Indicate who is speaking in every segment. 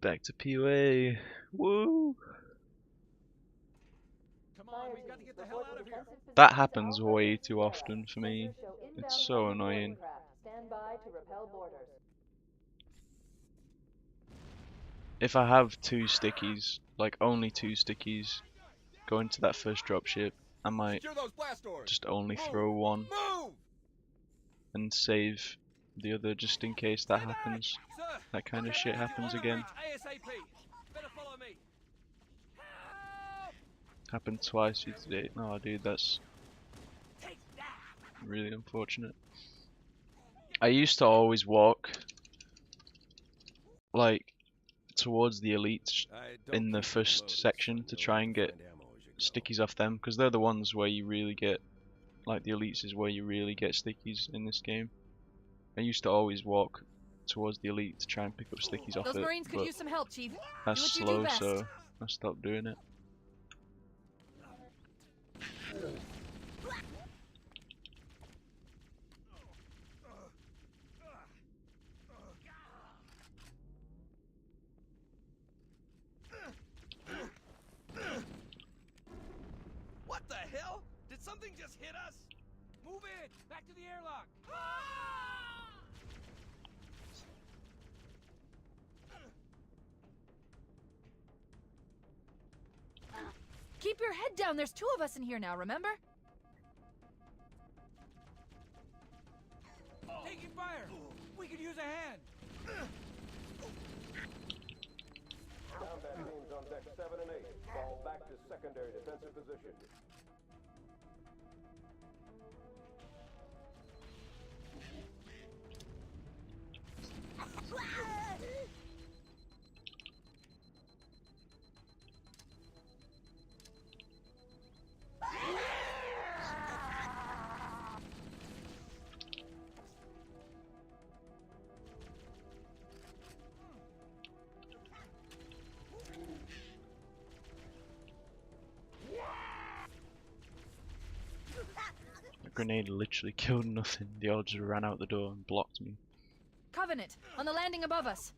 Speaker 1: Back to POA. Woo!
Speaker 2: Come on, we got to get the hell out of here.
Speaker 1: That happens way too often for me. It's so annoying. If I have two stickies, like only two stickies, go into that first dropship, I might just only throw one and save the other just in case that happens. That kind of shit happens again. Happened twice today. Oh dude, that's really unfortunate. I used to always walk like towards the elites in the first section to try and get stickies off them, because they're the ones where you really get, like the elites is where you really get stickies in this game. I used to always walk towards the elite to try and pick up stickies off it.
Speaker 3: Those Marines could use some help, Chief.
Speaker 1: That's slow, so I stopped doing it.
Speaker 2: What the hell? Did something just hit us? Move it! Back to the airlock!
Speaker 3: Keep your head down. There's two of us in here now, remember?
Speaker 2: Taking fire! We could use a hand!
Speaker 4: Combat teams on deck 7 and 8 fall back to secondary defensive position.
Speaker 1: The grenade literally killed nothing. They all just ran out the door and blocked me.
Speaker 3: Covenant, on the landing above us.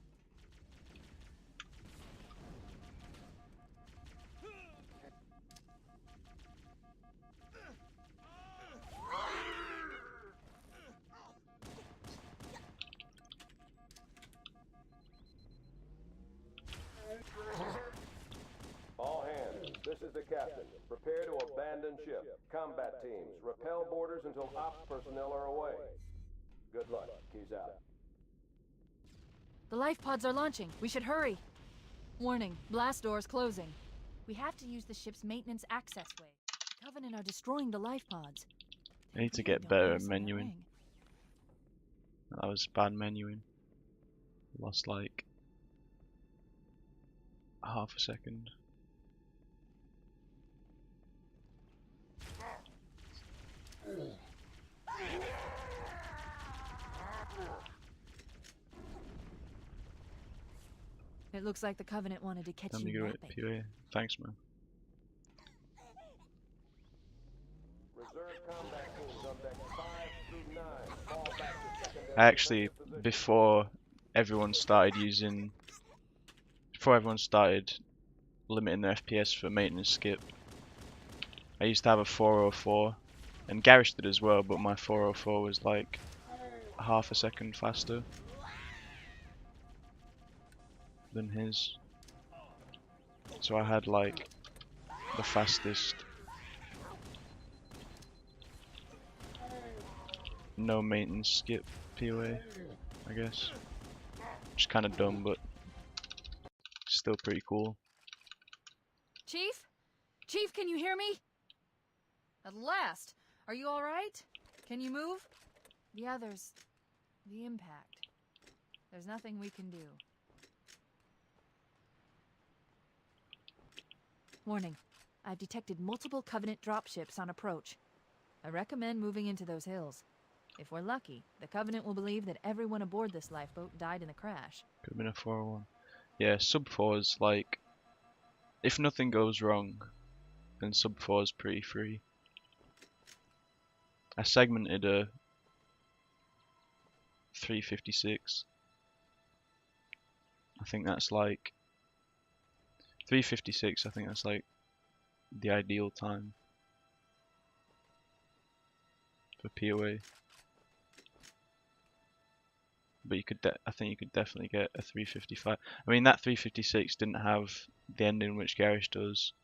Speaker 4: All hands, this is the captain. Prepare to abandon ship. Combat teams, repel boarders until ops personnel are away. Good luck. Keys out.
Speaker 3: The life pods are launching. We should hurry. Warning, blast doors closing. We have to use the ship's maintenance access way. The Covenant are destroying the life pods.
Speaker 1: I need to get better at menuing. That was bad menuing. Lost like half a second.
Speaker 3: It looks like the Covenant wanted to catch
Speaker 1: Time to
Speaker 3: you
Speaker 1: go
Speaker 3: napping.
Speaker 1: at POA. Thanks, man.
Speaker 4: Reserve combat teams on deck 5 through 9 fall back to secondary
Speaker 1: Actually,
Speaker 4: defensive position.
Speaker 1: before everyone started limiting their FPS for maintenance skip, I used to have a 404, and Garish did as well, but my 404 was like half a second faster than his. So I had like the fastest no maintenance skip POA, I guess. Just kind of dumb, but still pretty cool.
Speaker 3: Chief? Chief, can you hear me? At last! Are you alright? Can you move? The others... the impact. There's nothing we can do. Warning. I've detected multiple Covenant dropships on approach. I recommend moving into those hills. If we're lucky, the Covenant will believe that everyone aboard this lifeboat died in the crash.
Speaker 1: Could have been a 401. Yeah, sub 4 is like, if nothing goes wrong, then sub 4 is pretty free. I segmented a 356. I think that's like 3:56. I think that's like the ideal time for POA. But I think you could definitely get a 3:55. I mean, that 3:56 didn't have the ending which Garish does,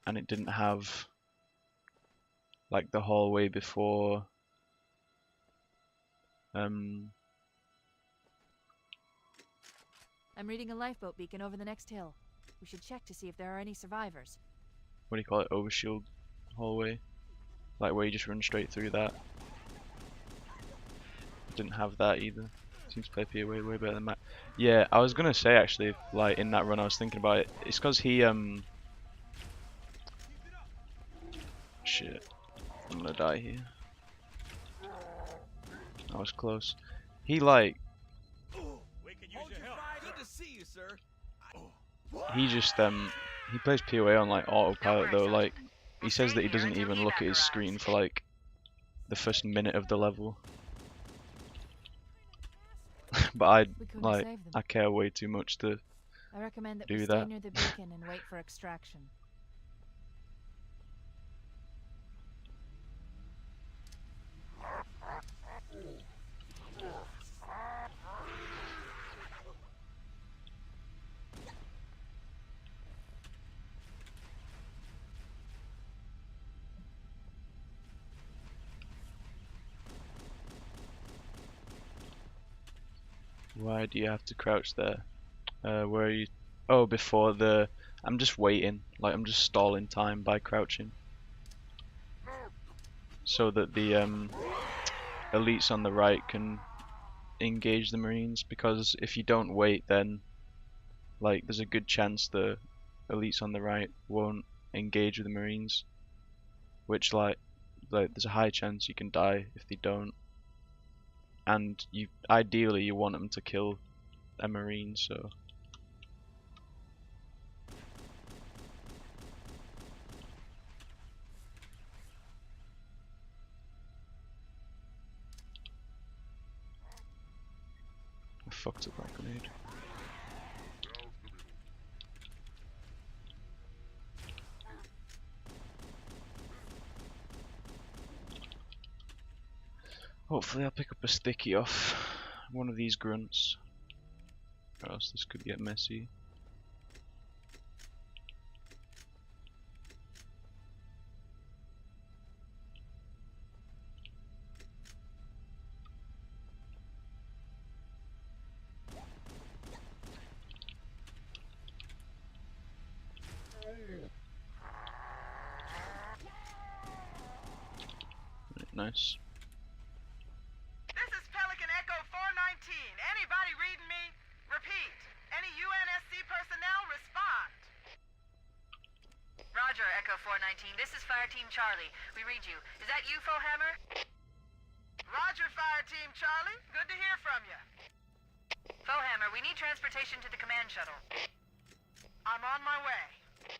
Speaker 1: and it didn't have like the hallway before.
Speaker 3: I'm reading a lifeboat beacon over the next hill. We should check to see if there are any survivors.
Speaker 1: What do you call it? Overshield hallway, like where you just run straight through that. Didn't have that either. Seems to play POA way better than Matt. Yeah, I was gonna say actually, like in that run, I was thinking about it. It's because he shit, I'm gonna die here. I was close. He like
Speaker 2: Good to see you, sir.
Speaker 1: he just he plays POA on like autopilot though. Like he says that he doesn't even look at his screen for like the first minute of the level. But I care way too much to
Speaker 3: I recommend that
Speaker 1: do
Speaker 3: we
Speaker 1: that.
Speaker 3: stay near the beacon and wait for extraction.
Speaker 1: Why do you have to crouch there? Where are you? Oh, before the. I'm just waiting. Like I'm just stalling time by crouching, so that the elites on the right can engage the Marines. Because if you don't wait, then like there's a good chance the elites on the right won't engage with the Marines, which like there's a high chance you can die if they don't. And ideally you want them to kill a Marine, so. I fucked up that grenade. Hopefully I'll pick up a sticky off one of these grunts, or else this could get messy. Nice.
Speaker 5: This is Pelican Echo 419. Anybody reading me? Repeat. Any UNSC personnel respond. Roger, Echo 419. This is Fire Team Charlie. We read you. Is that you, Fohammer? Roger, Fire Team Charlie. Good to hear from you. Fohammer, we need transportation to the command shuttle. I'm on my way.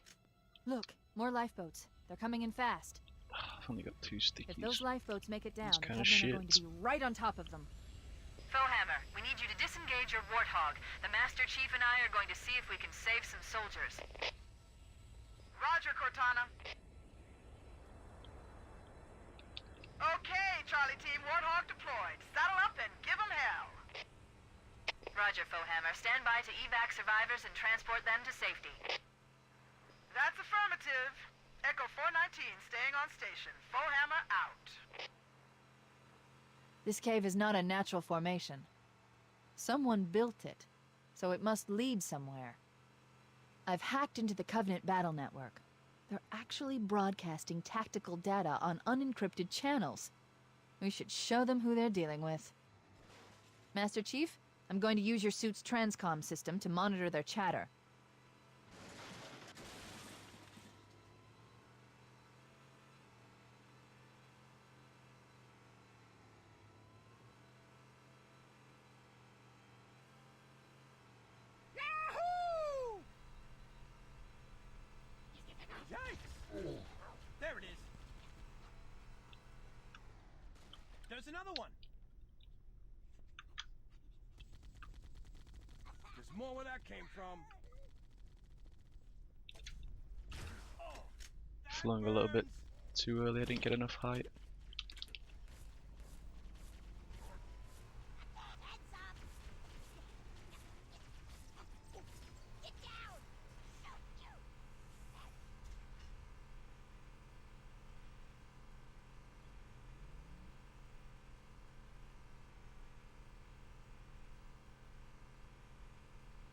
Speaker 3: Look, more lifeboats. They're coming in fast.
Speaker 1: I've only got 2 stickies.
Speaker 3: If those lifeboats make it down, the
Speaker 1: kinda
Speaker 3: Covenant are going to
Speaker 1: shit.
Speaker 3: be right on top of them.
Speaker 5: Fohammer, we need you to disengage your Warthog. The Master Chief and I are going to see if we can save some soldiers. Roger, Cortana. Okay, Charlie Team, Warthog deployed. Saddle up and give them hell. Roger, Fohammer. Stand by to evac survivors and transport them to safety. That's affirmative. Echo 419 staying on station. Fohammer out.
Speaker 3: This cave is not a natural formation. Someone built it, so it must lead somewhere. I've hacked into the Covenant battle network. They're actually broadcasting tactical data on unencrypted channels. We should show them who they're dealing with. Master Chief, I'm going to use your suit's transcom system to monitor their chatter.
Speaker 2: Yahoo! Yikes! There it is. There's another one. more where that came from.
Speaker 1: Flung a little bit too early. I didn't get enough height.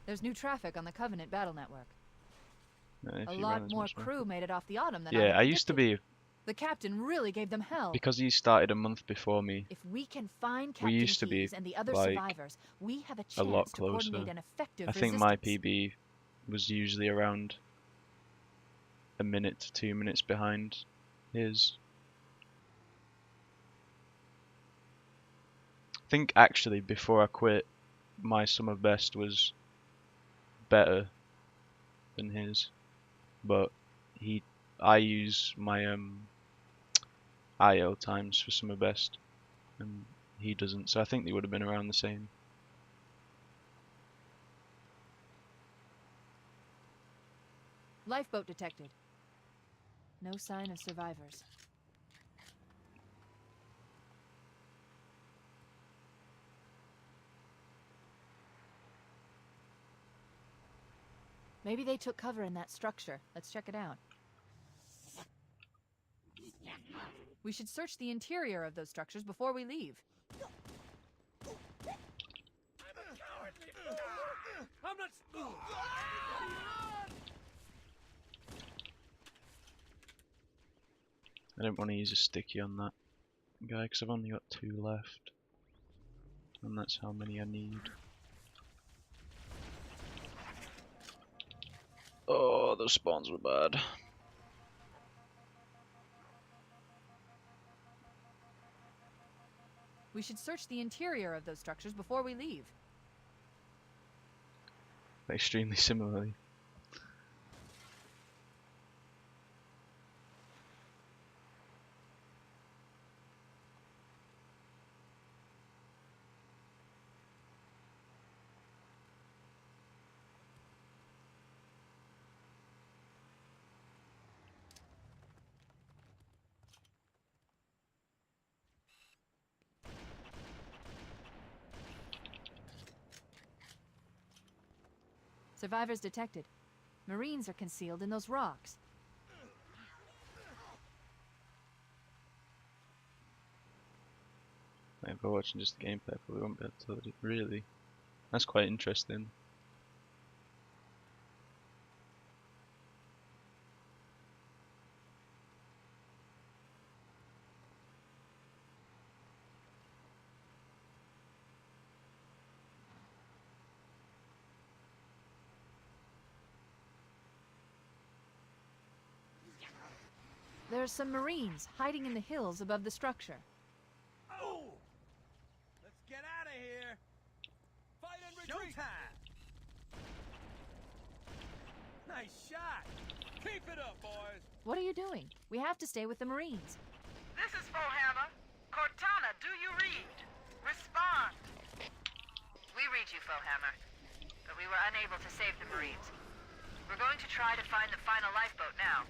Speaker 3: There's new traffic on the Covenant battle network.
Speaker 1: If
Speaker 3: A
Speaker 1: you
Speaker 3: lot
Speaker 1: run as
Speaker 3: more
Speaker 1: much
Speaker 3: crew made it off the Autumn than
Speaker 1: Yeah,
Speaker 3: I
Speaker 1: I used to
Speaker 3: predicted.
Speaker 1: be,
Speaker 3: The captain really gave them hell.
Speaker 1: because he started a month before me.
Speaker 3: If we can find
Speaker 1: We
Speaker 3: Captain
Speaker 1: used to be,
Speaker 3: Keyes and the other
Speaker 1: like,
Speaker 3: survivors, we have a
Speaker 1: a lot
Speaker 3: chance to coordinate
Speaker 1: closer.
Speaker 3: an effective
Speaker 1: I think
Speaker 3: resistance.
Speaker 1: my PB was usually around a minute to 2 minutes behind his. I think actually before I quit, my summer best was better than his, but I use my IO times for summer best, and he doesn't. So I think they would have been around the same.
Speaker 3: Lifeboat detected. No sign of survivors. Maybe they took cover in that structure. Let's check it out. We should search the interior of those structures before we leave.
Speaker 2: I'm not.
Speaker 1: I didn't want to use a sticky on that guy because I've only got 2 left, and that's how many I need. Oh, those spawns were bad.
Speaker 3: We should search the interior of those structures before we leave.
Speaker 1: Extremely similarly.
Speaker 3: Survivors detected. Marines are concealed in those rocks.
Speaker 1: If we're watching just the gameplay, but we won't be able to tell it really. That's quite interesting.
Speaker 3: There are some Marines hiding in the hills above the structure.
Speaker 2: Oh! Let's get out of here. Fight and retreat. Showtime. Nice shot. Keep it up, boys.
Speaker 3: What are you doing? We have to stay with the Marines.
Speaker 5: This is Fohammer. Cortana, do you read? Respond. We read you, Fohammer, but we were unable to save the Marines. We're going to try to find the final lifeboat now.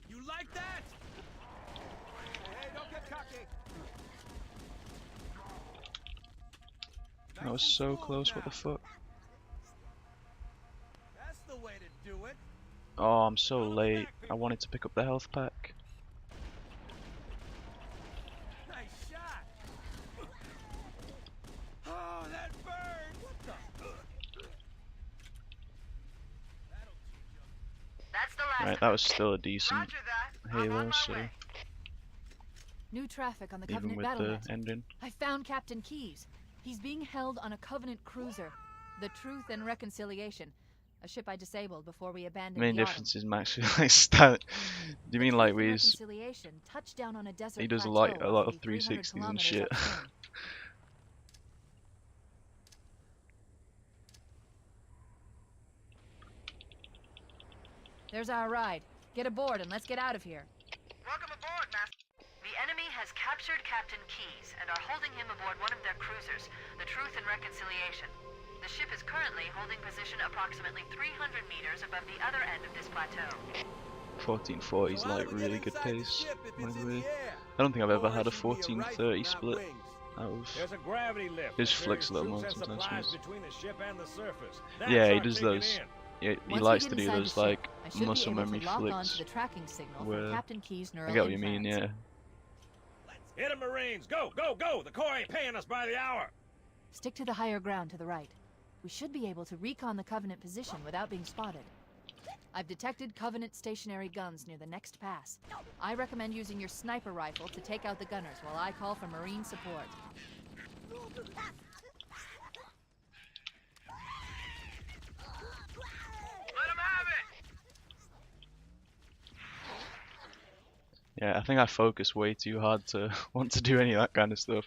Speaker 2: You like that? Hey, don't get cocky.
Speaker 1: I was so close, what the fuck?
Speaker 2: That's the way to do it.
Speaker 1: Oh, I'm so late. I wanted to pick up the health pack.
Speaker 2: Nice shot. Oh, that bird. What the? That'll teach 'em.
Speaker 5: That's the last
Speaker 1: Right,
Speaker 5: of
Speaker 1: that
Speaker 5: them.
Speaker 1: was still a decent
Speaker 5: Roger that. I'm on
Speaker 1: Halo,
Speaker 5: my
Speaker 1: so
Speaker 5: way.
Speaker 3: New traffic on the
Speaker 1: even
Speaker 3: Covenant
Speaker 1: with
Speaker 3: battle
Speaker 1: the
Speaker 3: net.
Speaker 1: ending.
Speaker 3: I found Captain Keyes. He's being held on a Covenant cruiser, the Truth and Reconciliation, a ship I disabled before we abandoned
Speaker 1: Main
Speaker 3: the
Speaker 1: difference is Max like stat. Do you mean like we?
Speaker 3: Reconciliation touched down on a desert
Speaker 1: He does a
Speaker 3: plateau
Speaker 1: lot of
Speaker 3: roughly 300
Speaker 1: 360s and
Speaker 3: kilometers
Speaker 1: shit.
Speaker 3: upstream. There's our ride. Get aboard and let's get out of here.
Speaker 5: Welcome aboard, Master. The enemy has captured Captain Keyes and are holding him aboard one of their cruisers, the Truth and Reconciliation. The ship is currently holding position approximately 300 meters above the other end of this plateau.
Speaker 1: 1440 is like really good pace, by the way. I don't think I've ever had a 1430 split out of
Speaker 2: There's a gravity lift.
Speaker 1: his
Speaker 2: that
Speaker 1: flicks
Speaker 2: carries
Speaker 1: that I'm
Speaker 2: troops and
Speaker 1: sometimes
Speaker 2: supplies
Speaker 1: miss.
Speaker 2: between the ship and the surface. That's
Speaker 1: Yeah, he
Speaker 2: our
Speaker 1: does
Speaker 2: ticket
Speaker 1: those.
Speaker 2: in.
Speaker 1: Yeah, he
Speaker 3: Once
Speaker 1: likes
Speaker 3: we
Speaker 1: to
Speaker 3: get
Speaker 1: do
Speaker 3: inside
Speaker 1: those
Speaker 3: the ship,
Speaker 1: like
Speaker 3: I should
Speaker 1: muscle
Speaker 3: be able
Speaker 1: memory
Speaker 3: to lock on
Speaker 1: flicks.
Speaker 3: to the tracking signal
Speaker 1: Where
Speaker 3: from Captain Key's neural
Speaker 1: I get what you
Speaker 3: implants.
Speaker 1: mean, yeah.
Speaker 2: Hit 'em, Marines! Go, go, go! The Corps ain't paying us by the hour.
Speaker 3: Stick to the higher ground to the right. We should be able to recon the Covenant position without being spotted. I've detected Covenant stationary guns near the next pass. I recommend using your sniper rifle to take out the gunners while I call for Marine support.
Speaker 5: Let 'em have it!
Speaker 1: Yeah, I think I focus way too hard to want to do any of that kind of stuff.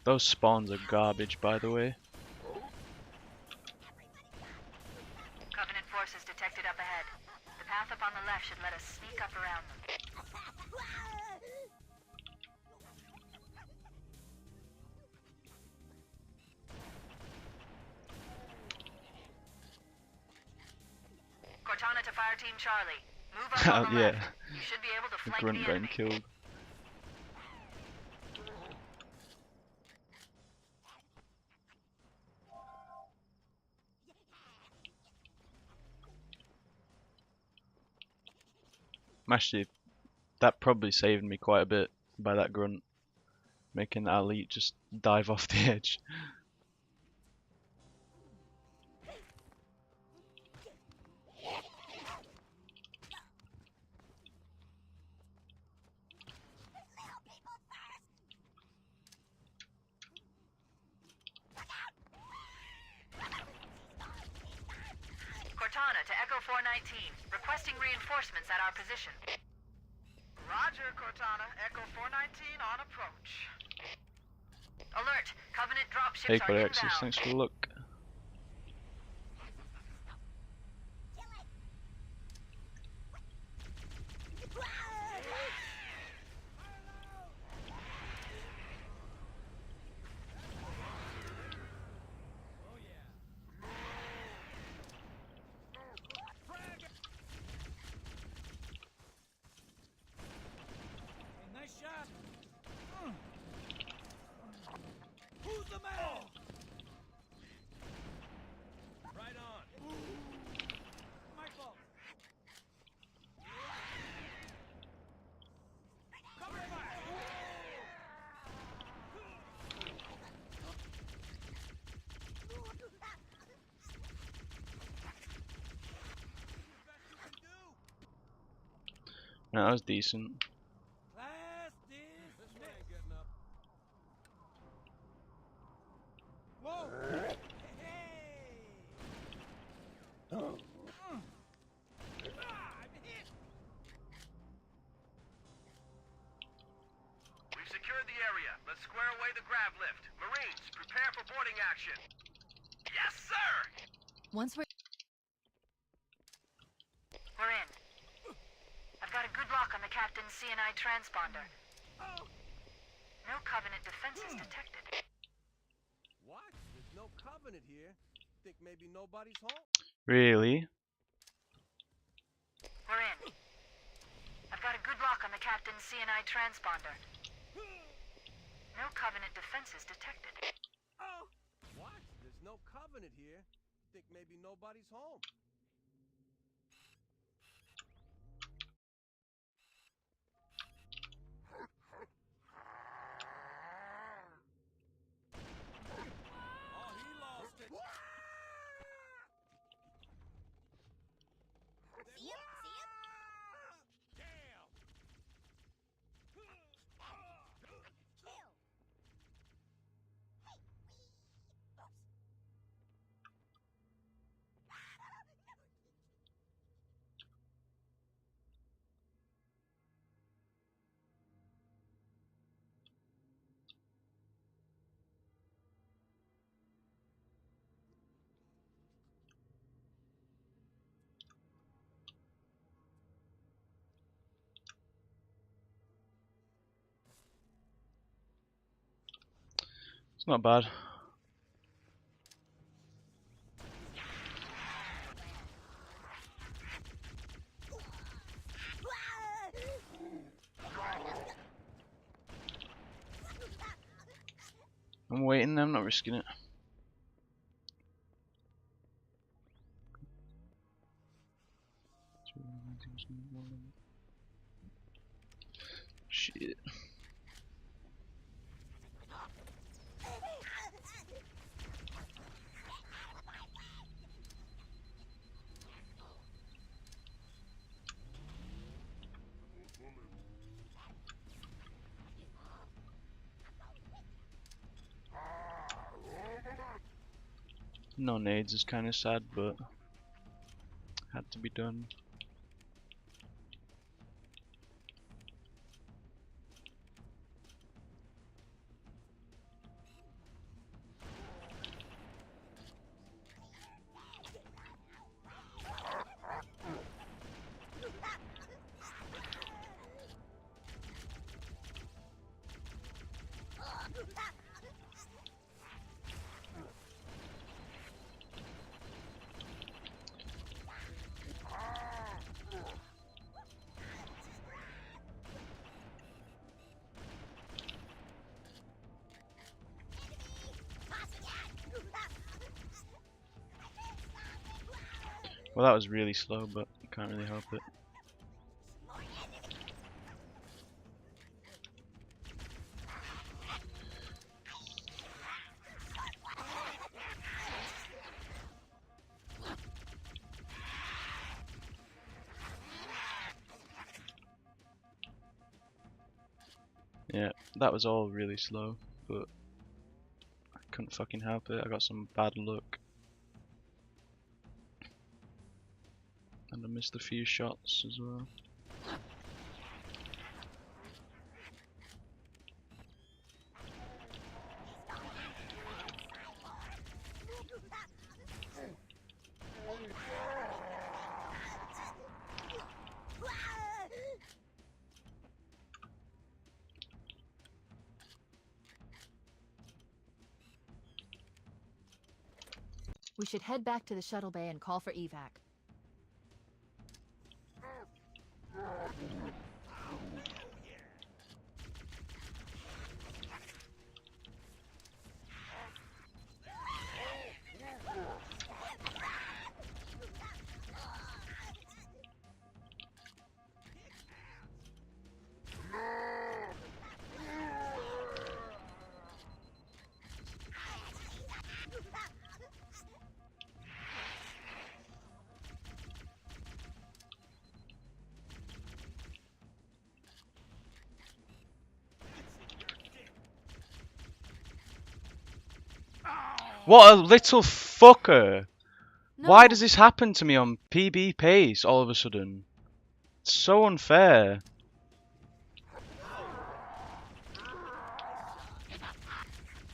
Speaker 1: Those spawns are garbage, by the way.
Speaker 5: Covenant forces detected up ahead. The path up on the left should let us sneak up around them. Cortana to Fire Team Charlie. Move up on the
Speaker 1: Yeah,
Speaker 5: left. You should be able to
Speaker 1: the
Speaker 5: flank
Speaker 1: grunt
Speaker 5: the
Speaker 1: getting
Speaker 5: enemy.
Speaker 1: killed. Actually, that probably saved me quite a bit by that grunt, making that elite just dive off the edge.
Speaker 5: Cortana to Echo 419. Requesting reinforcements at our position. Roger, Cortana. Echo 419 on approach. Alert! Covenant dropships
Speaker 1: Hey,
Speaker 5: are
Speaker 1: Codex,
Speaker 5: inbound.
Speaker 1: thanks for the look.
Speaker 2: Nice shot. Who's the man? Right on. Michael. Cover fire.
Speaker 1: No, that was decent.
Speaker 2: Class dismissed. This one ain't getting up. Whoa! Hey! I'm hit!
Speaker 4: We've secured the area. Let's square away the grav lift. Marines, prepare for boarding action. Yes, sir!
Speaker 3: Once we're
Speaker 5: in. I've got a good lock on the Captain's CNI transponder. No Covenant defenses detected.
Speaker 6: What? There's no Covenant here. Think maybe nobody's home?
Speaker 1: Really?
Speaker 5: We're in. I've got a good lock on the Captain's CNI transponder. No Covenant defenses detected.
Speaker 6: What? There's no Covenant here. Think maybe nobody's home?
Speaker 2: Oh, he lost it.
Speaker 7: See him?
Speaker 2: Damn!
Speaker 1: It's not bad. I'm waiting, I'm not risking it. Shit. No nades is kind of sad, but had to be done. Well, that was really slow, but can't really help it. Yeah, that was all really slow, but I couldn't fucking help it. I got some bad luck. And I missed a few shots as well.
Speaker 3: We should head back to the shuttle bay and call for evac.
Speaker 1: What a little fucker!
Speaker 3: No.
Speaker 1: Why does this happen to me on PB pace all of a sudden? It's so unfair.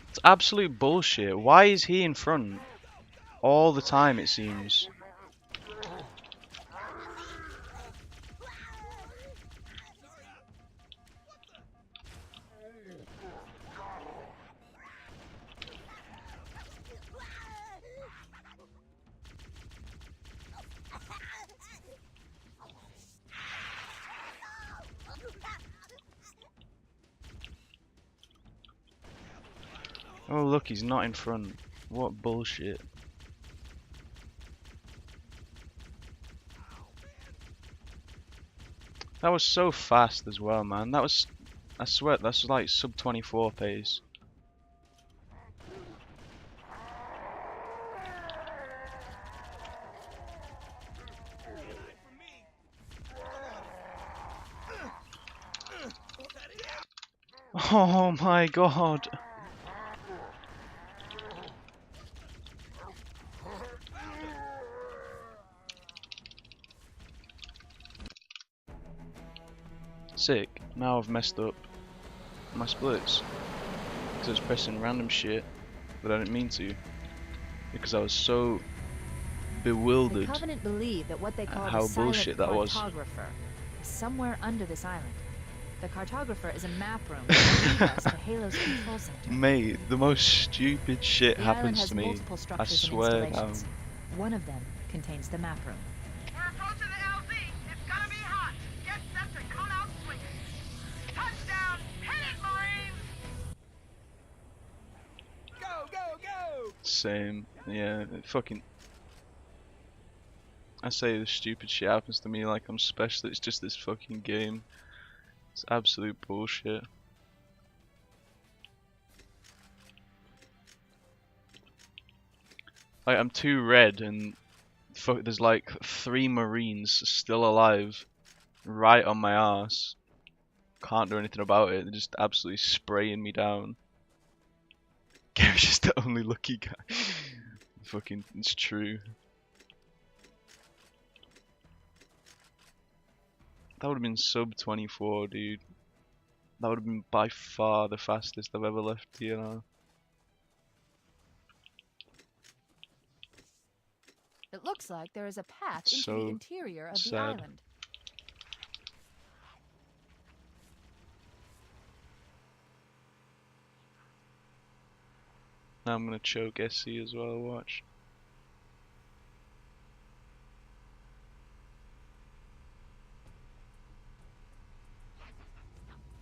Speaker 1: It's absolute bullshit. Why is he in front? All the time, it seems. Oh look, he's not in front. What bullshit. That was so fast as well, man. That was, I swear, that's like sub 24 pace. Oh my god. Sick. Now I've messed up my splits because I was pressing random shit that I didn't mean to, because I was so
Speaker 3: The
Speaker 1: bewildered
Speaker 3: Covenant believe that what they call
Speaker 1: how
Speaker 3: the silent
Speaker 1: bullshit that was.
Speaker 3: cartographer is somewhere under this island. The cartographer is a map room that leads us to Halo's control center.
Speaker 1: Mate, the most stupid shit
Speaker 3: The island
Speaker 1: happens
Speaker 3: has
Speaker 1: to me.
Speaker 3: multiple
Speaker 1: I
Speaker 3: structures and
Speaker 1: swear down.
Speaker 3: installations. One of them contains the map room.
Speaker 5: We're approaching the LZ. It's gonna be hot. Get set to come out swinging. Touchdown! Hit it, Marines!
Speaker 6: Go, go, go!
Speaker 1: Same. Yeah, it fucking. I say the stupid shit happens to me like I'm special. It's just this fucking game. It's absolute bullshit. Like, I'm 2 red and there's like 3 Marines still alive right on my ass. Can't do anything about it. They're just absolutely spraying me down. Gary's just the only lucky guy. Fucking, it's true. That would have been sub 24, dude. That would have been by far the fastest I've ever left DNR.
Speaker 3: It looks like there is a path into
Speaker 1: So
Speaker 3: the interior of the
Speaker 1: sad.
Speaker 3: island.
Speaker 1: Now I'm gonna choke SC as well, watch.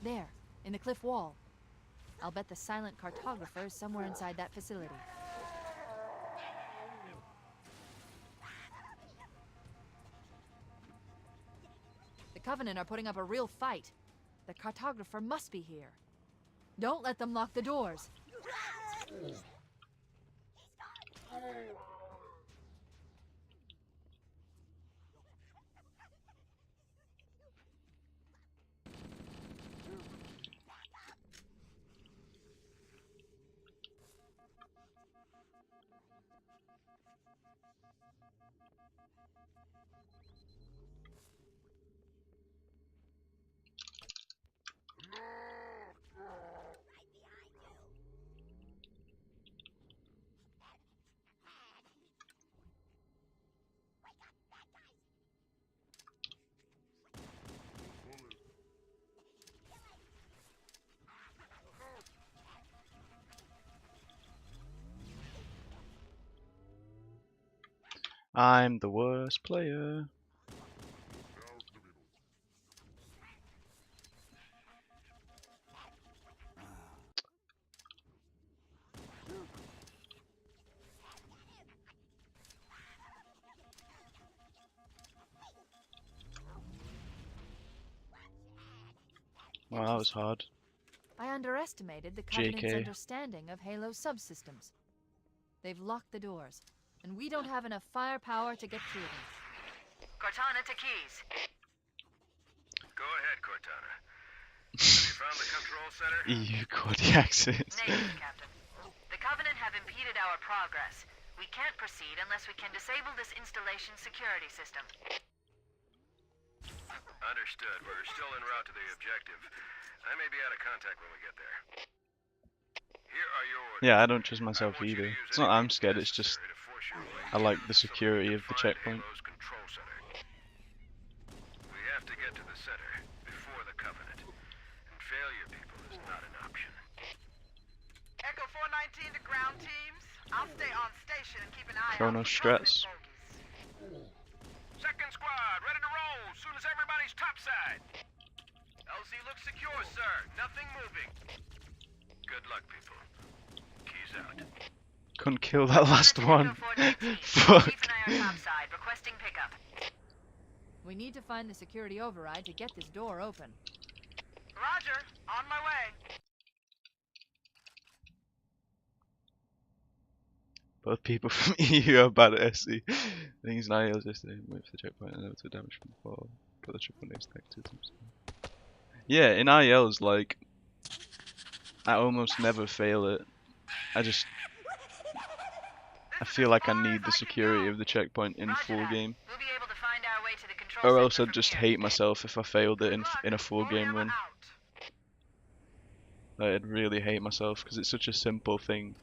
Speaker 3: There, in the cliff wall. I'll bet the silent cartographer is somewhere inside that facility. The Covenant are putting up a real fight. The cartographer must be here. Don't let them lock the doors.
Speaker 1: I'm the worst player. Wow, that was hard.
Speaker 3: I underestimated the Covenant's
Speaker 1: JK.
Speaker 3: understanding of Halo's subsystems. They've locked the doors, and we don't have enough firepower to get through them.
Speaker 5: Cortana to Keys.
Speaker 6: Go ahead, Cortana. Have you found the control center?
Speaker 1: EU Cordiaxis.
Speaker 5: Negative, Captain. The Covenant have impeded our progress. We can't proceed unless we can disable this installation's security system.
Speaker 6: Understood. We're still en route to the objective. I may be out of contact when we get there. Here are your orders.
Speaker 1: Yeah, I don't trust
Speaker 6: I
Speaker 1: myself
Speaker 6: want you to
Speaker 1: either.
Speaker 6: use
Speaker 1: It's not
Speaker 6: any
Speaker 1: I'm
Speaker 6: means
Speaker 1: scared, it's just
Speaker 6: necessary to force your way
Speaker 1: I like
Speaker 6: through
Speaker 1: the
Speaker 6: so we
Speaker 1: security
Speaker 6: can
Speaker 1: of the
Speaker 6: find
Speaker 1: checkpoint.
Speaker 6: Halo's control center. We have to get to the center before the Covenant. And failure, people, is not an option.
Speaker 5: Echo 419 to ground teams. I'll stay on station and keep an eye
Speaker 1: Chrono
Speaker 5: out for
Speaker 1: stress.
Speaker 5: Covenant bogeys.
Speaker 6: Second squad, ready to roll as soon as everybody's topside. LZ looks secure, sir. Nothing moving. Good luck, people. Keys out.
Speaker 1: Couldn't kill that last
Speaker 5: Echo
Speaker 1: one.
Speaker 5: 419.
Speaker 1: Fuck.
Speaker 5: Chief and I are topside, requesting pickup.
Speaker 3: We need to find the security override to get this door open.
Speaker 5: Roger, on my way.
Speaker 1: Both people from EU are bad at SC. Things and ILs yesterday. Wait for the checkpoint and to damage from the fall. Put the checkpoint next to them. Yeah, in ILs, like, I almost never fail it. I feel like I need the security of the checkpoint in full game.
Speaker 5: We'll be able to find our way to the control
Speaker 1: Or else
Speaker 5: center
Speaker 1: I'd
Speaker 5: from
Speaker 1: just
Speaker 5: here.
Speaker 1: hate myself if I failed it
Speaker 5: Good luck.
Speaker 1: in a full game
Speaker 5: Warhammer
Speaker 1: run.
Speaker 5: out.
Speaker 1: Like, I'd really hate myself because it's such a simple thing.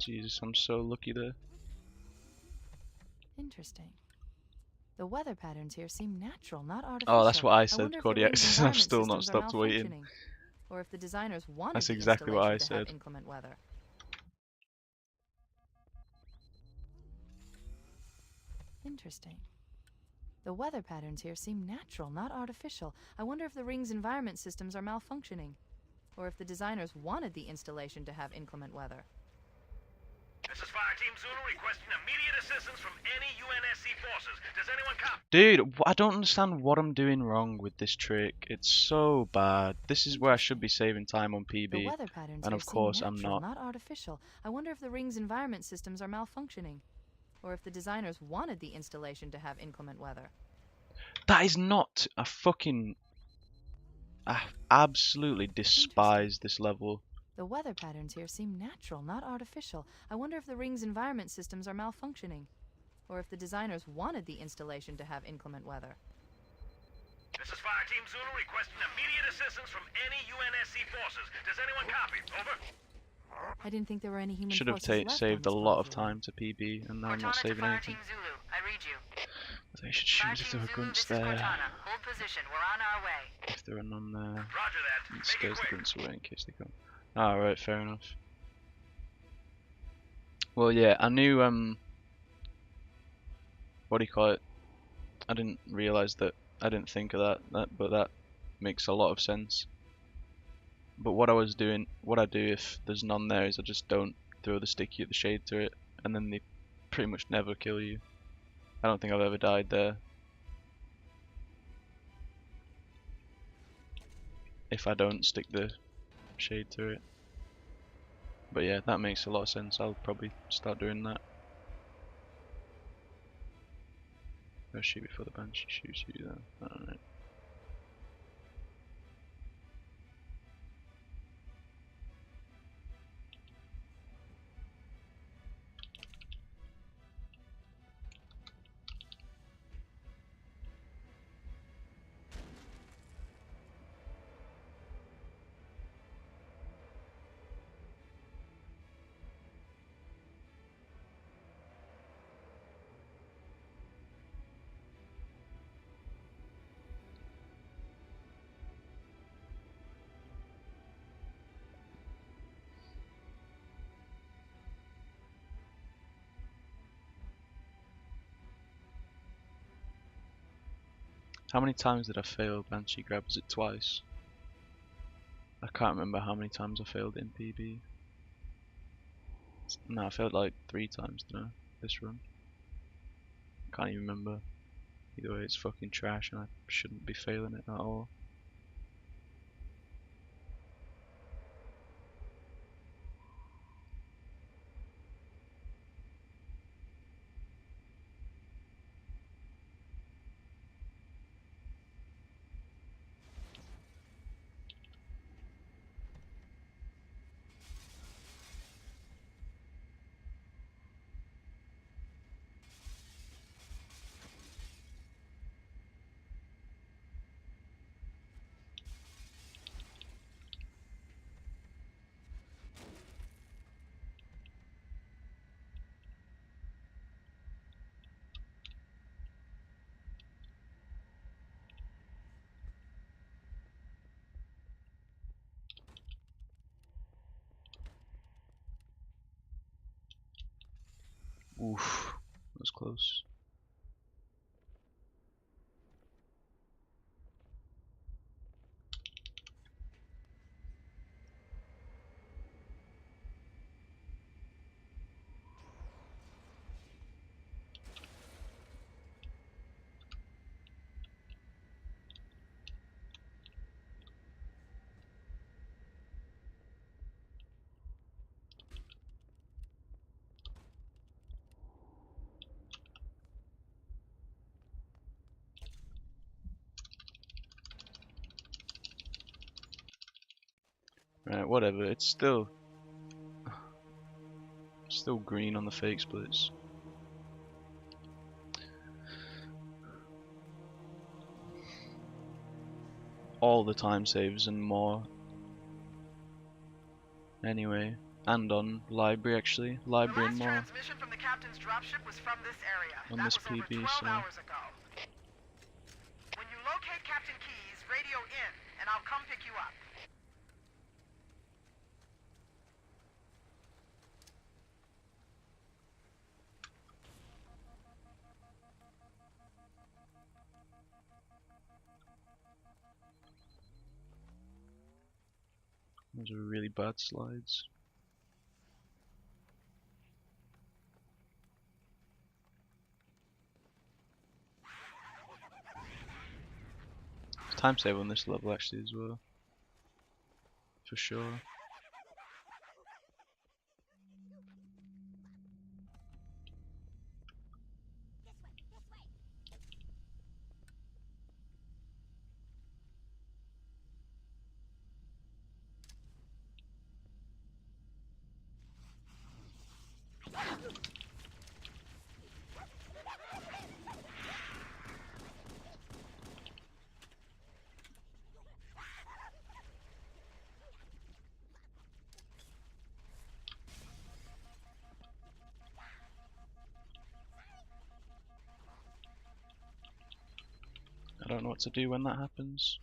Speaker 1: Jesus, I'm so lucky there.
Speaker 3: Interesting. The weather patterns here seem natural, not artificial.
Speaker 1: Oh, that's what I
Speaker 3: I
Speaker 1: said,
Speaker 3: wonder if the
Speaker 1: Cody
Speaker 3: ring's
Speaker 1: X. I've
Speaker 3: environment
Speaker 1: still not
Speaker 3: systems are
Speaker 1: stopped waiting.
Speaker 3: malfunctioning, or if the designers wanted
Speaker 1: That's
Speaker 3: the
Speaker 1: exactly what I
Speaker 3: installation to have
Speaker 1: said.
Speaker 3: inclement weather. Interesting. The weather patterns here seem natural, not artificial. I wonder if the ring's environment systems are malfunctioning, or if the designers wanted the installation to have inclement weather.
Speaker 6: This is Fire Team Zulu requesting immediate assistance from any UNSC forces. Does anyone copy?
Speaker 1: Dude, I don't understand what I'm doing wrong with this trick. It's so bad. This is where I should be saving time on
Speaker 3: The
Speaker 1: PB.
Speaker 3: weather patterns
Speaker 1: And
Speaker 3: here
Speaker 1: of course
Speaker 3: seem
Speaker 1: I'm
Speaker 3: natural,
Speaker 1: not.
Speaker 3: artificial. I wonder if the ring's environment systems are malfunctioning, or if the designers wanted the installation to have inclement weather.
Speaker 1: That is not a fucking... I absolutely despise this level.
Speaker 3: The weather patterns here seem natural, not artificial. I wonder if the ring's environment systems are malfunctioning, or if the designers wanted the installation to have inclement weather.
Speaker 6: This is Fire Team Zulu requesting immediate assistance from any UNSC forces. Does anyone copy? Over.
Speaker 3: I didn't think there were any human
Speaker 1: Should have
Speaker 3: forces left on
Speaker 1: saved a
Speaker 3: this
Speaker 1: lot
Speaker 3: part
Speaker 1: of
Speaker 3: the ring.
Speaker 1: time to PB, and now I'm not
Speaker 5: Cortana to
Speaker 1: saving
Speaker 5: Fire
Speaker 1: anything.
Speaker 5: Team Zulu. I read you.
Speaker 1: They should
Speaker 5: Fire
Speaker 1: shoot if
Speaker 5: Team
Speaker 1: there are
Speaker 5: Zulu,
Speaker 1: grunts
Speaker 5: this is
Speaker 1: there.
Speaker 5: Cortana. Hold position. We're on our way.
Speaker 1: If there are none there,
Speaker 6: Roger that.
Speaker 1: it
Speaker 6: Make it
Speaker 1: scares the
Speaker 6: quick.
Speaker 1: grunts away in case they come. Alright, fair enough. Well, yeah, I knew, what do you call it? I didn't realise that, I didn't think of that, but that makes a lot of sense. But what I do if there's none there is I just don't throw the sticky at the shade turret, and then they pretty much never kill you. I don't think I've ever died there. If I don't stick the shade turret. But yeah, that makes a lot of sense. I'll probably start doing that. Go shoot before the banshee shoots you then. Alright. How many times did I fail Banshee grab? Was it twice? I can't remember how many times I failed in PB. No, I failed like 3 times, didn't I? This run. Can't even remember. Either way, it's fucking trash and I shouldn't be failing it at all. Oof, that was close. Right, whatever, it's still green on the fake splits. All the time saves and more. Anyway, and on library actually. Library
Speaker 5: The
Speaker 1: and
Speaker 5: last
Speaker 1: more
Speaker 5: transmission from the captain's dropship was from this area.
Speaker 1: on
Speaker 5: That
Speaker 1: this
Speaker 5: was over
Speaker 1: PB,
Speaker 5: 12
Speaker 1: so
Speaker 5: hours ago. When you locate Captain Keyes, radio in, and I'll come pick you up.
Speaker 1: those are really bad slides. Time save on this level actually as well, for sure. I don't know what to do when that happens.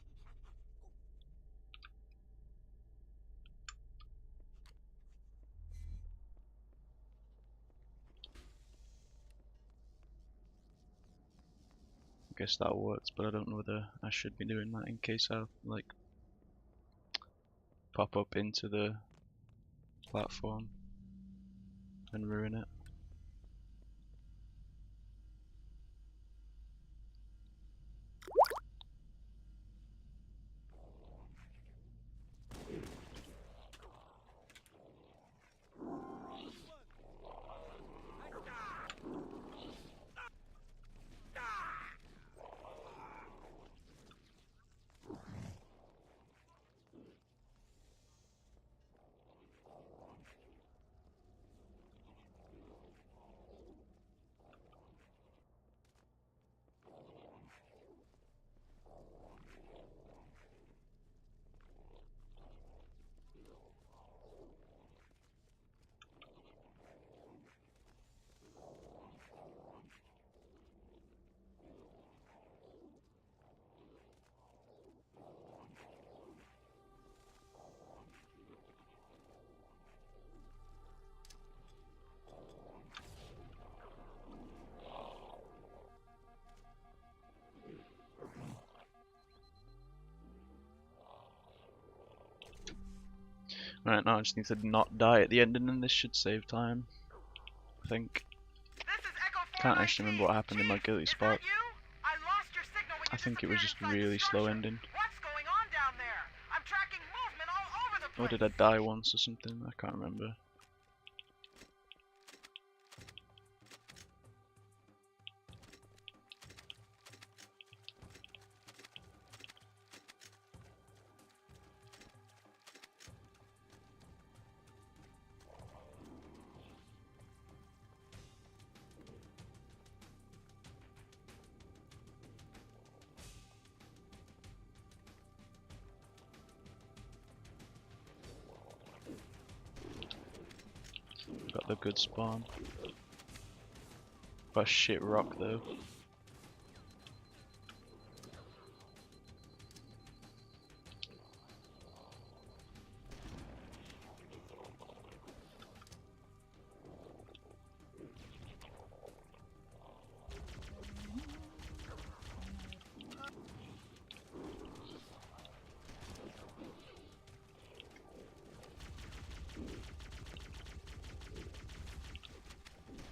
Speaker 1: I guess that works, but I don't know whether I should be doing that in case I like pop up into the platform and ruin it. Right, now I just need to not die at the end and then this should save time, I think.
Speaker 5: This is Echo
Speaker 1: Can't actually remember what happened in my guilty
Speaker 5: Is
Speaker 1: spot.
Speaker 5: that you? I lost your signal when
Speaker 1: I
Speaker 5: you
Speaker 1: think it was just
Speaker 5: disappeared inside
Speaker 1: really
Speaker 5: the
Speaker 1: slow
Speaker 5: structure.
Speaker 1: ending.
Speaker 5: What's going on down there? I'm tracking movement all over the
Speaker 1: Or
Speaker 5: place.
Speaker 1: did I die once or something? I can't remember. Got the good spawn. Got a shit rock though.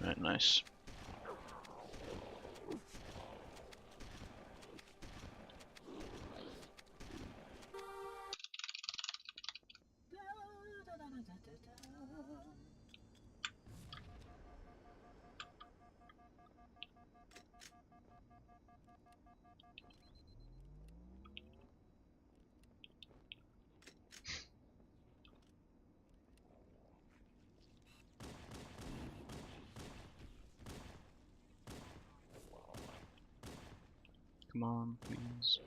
Speaker 1: Right, nice. Come on, please.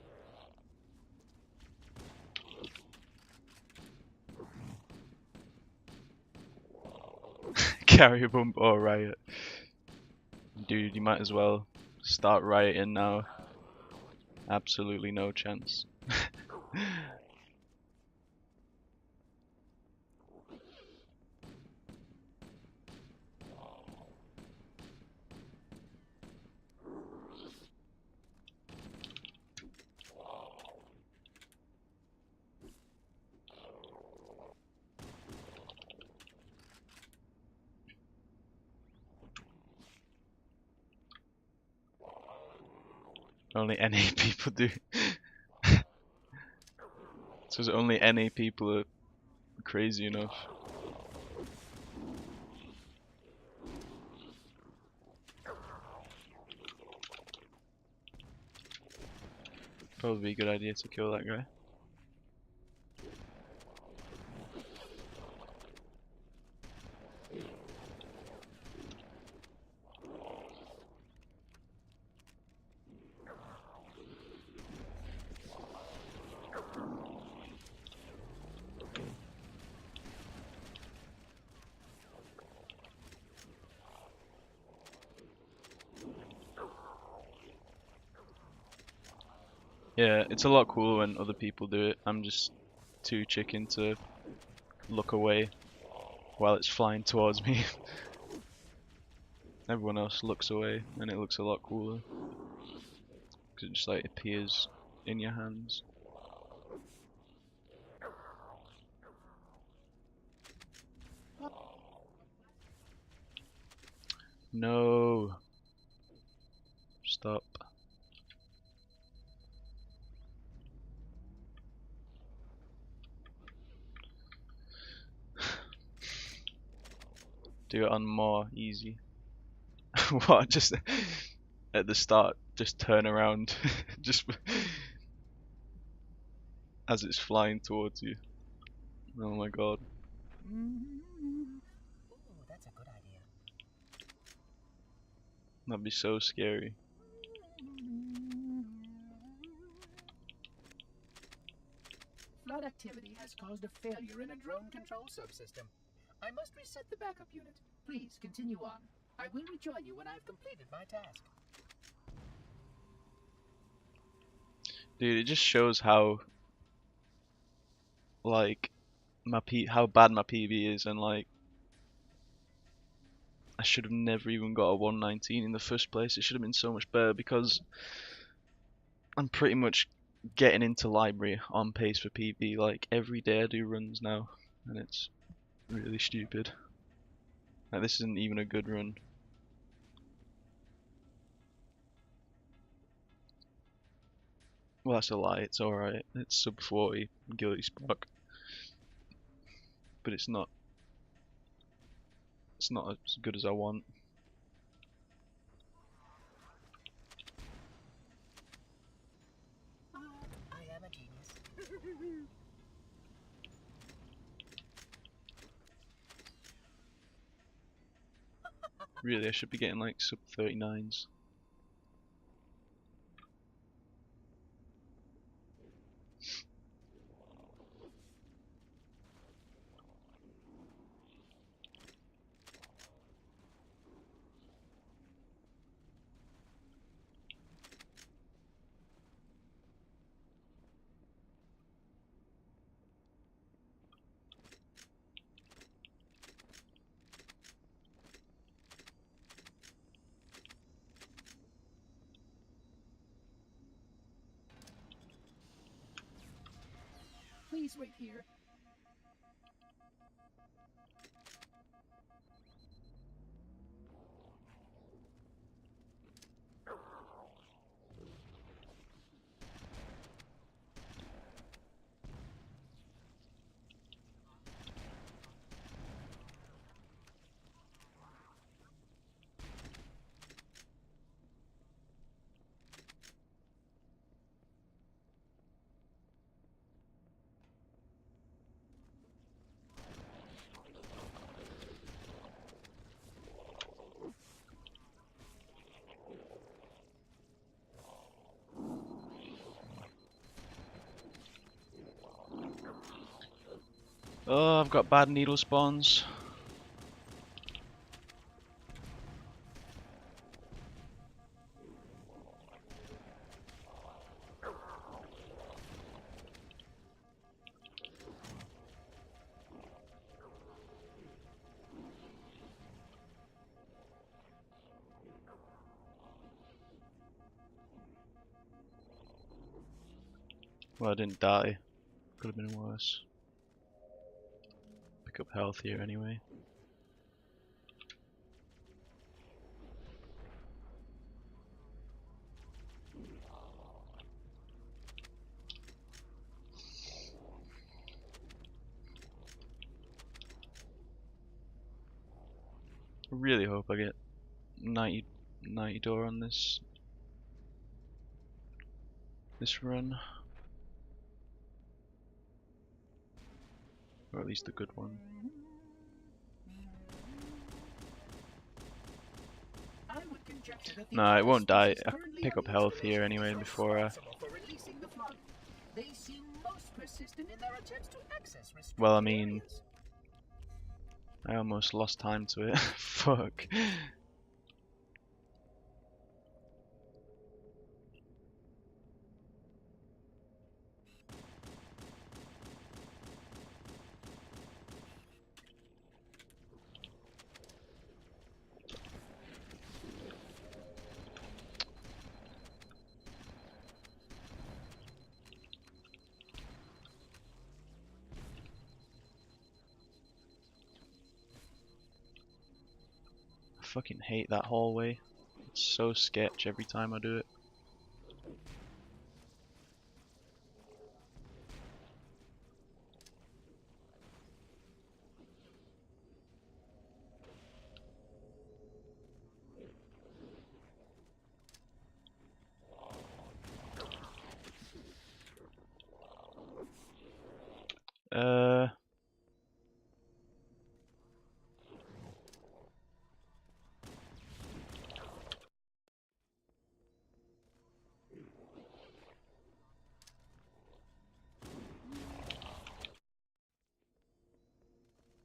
Speaker 1: carry a bump or riot. Dude, you might as well start rioting now. Absolutely no chance. Only NA people do. So only NA people are crazy enough. Probably a good idea to kill that guy. Yeah, it's a lot cooler when other people do it. I'm just too chicken to look away while it's flying towards me. Everyone else looks away and it looks a lot cooler. Cause it just like appears in your hands. No. Stop. Do it on more easy. What? Just at the start, just turn around, just as it's flying towards you. Oh my god.
Speaker 2: Ooh, that's a good idea.
Speaker 1: That'd be so scary.
Speaker 7: Flood activity has caused a failure in a drone control subsystem. I must reset the backup unit. Please continue on. I will rejoin you when I've completed my task.
Speaker 1: Dude, it just shows how like how bad my PB is, and like I should have never even got a 119 in the first place. It should have been so much better because I'm pretty much getting into library on pace for PB. Like every day I do runs now, and it's really stupid. Like this isn't even a good run. Well, that's a lie. It's alright. It's sub 40 Guilty Spark, but it's not. It's not as good as I want.
Speaker 2: I am a genius.
Speaker 1: Really, I should be getting like sub 39s.
Speaker 7: Please wait here.
Speaker 1: Oh, I've got bad needle spawns. Well, I didn't die. Could have been worse. Pick up health here anyway. I really hope I get 90 door on this run, or at least a good one.
Speaker 7: I would conjecture that the
Speaker 1: Nah, it won't die.
Speaker 7: is
Speaker 1: I
Speaker 7: currently
Speaker 1: pick
Speaker 7: on
Speaker 1: up
Speaker 7: the
Speaker 1: health here
Speaker 7: installation
Speaker 1: anyway
Speaker 7: control
Speaker 1: before
Speaker 7: responsible for releasing the flood. They seem most persistent in their attempts to access restricted
Speaker 1: well, I mean,
Speaker 7: areas.
Speaker 1: I almost lost time to it. Fuck. I fucking hate that hallway. It's so sketch every time I do it. Uh,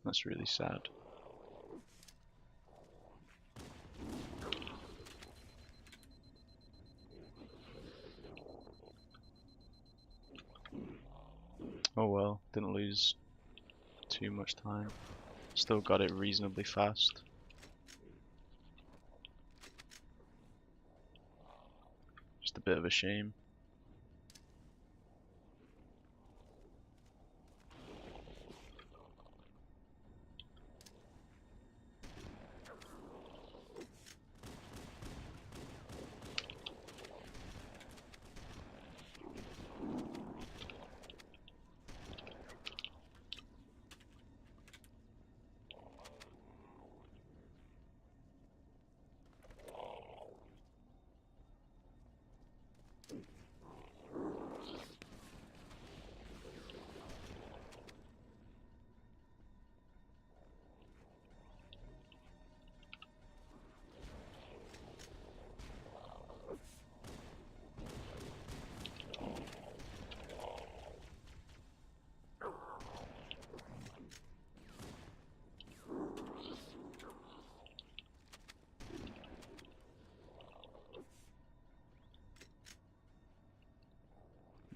Speaker 1: that's really sad. Oh well, didn't lose too much time. Still got it reasonably fast. Just a bit of a shame.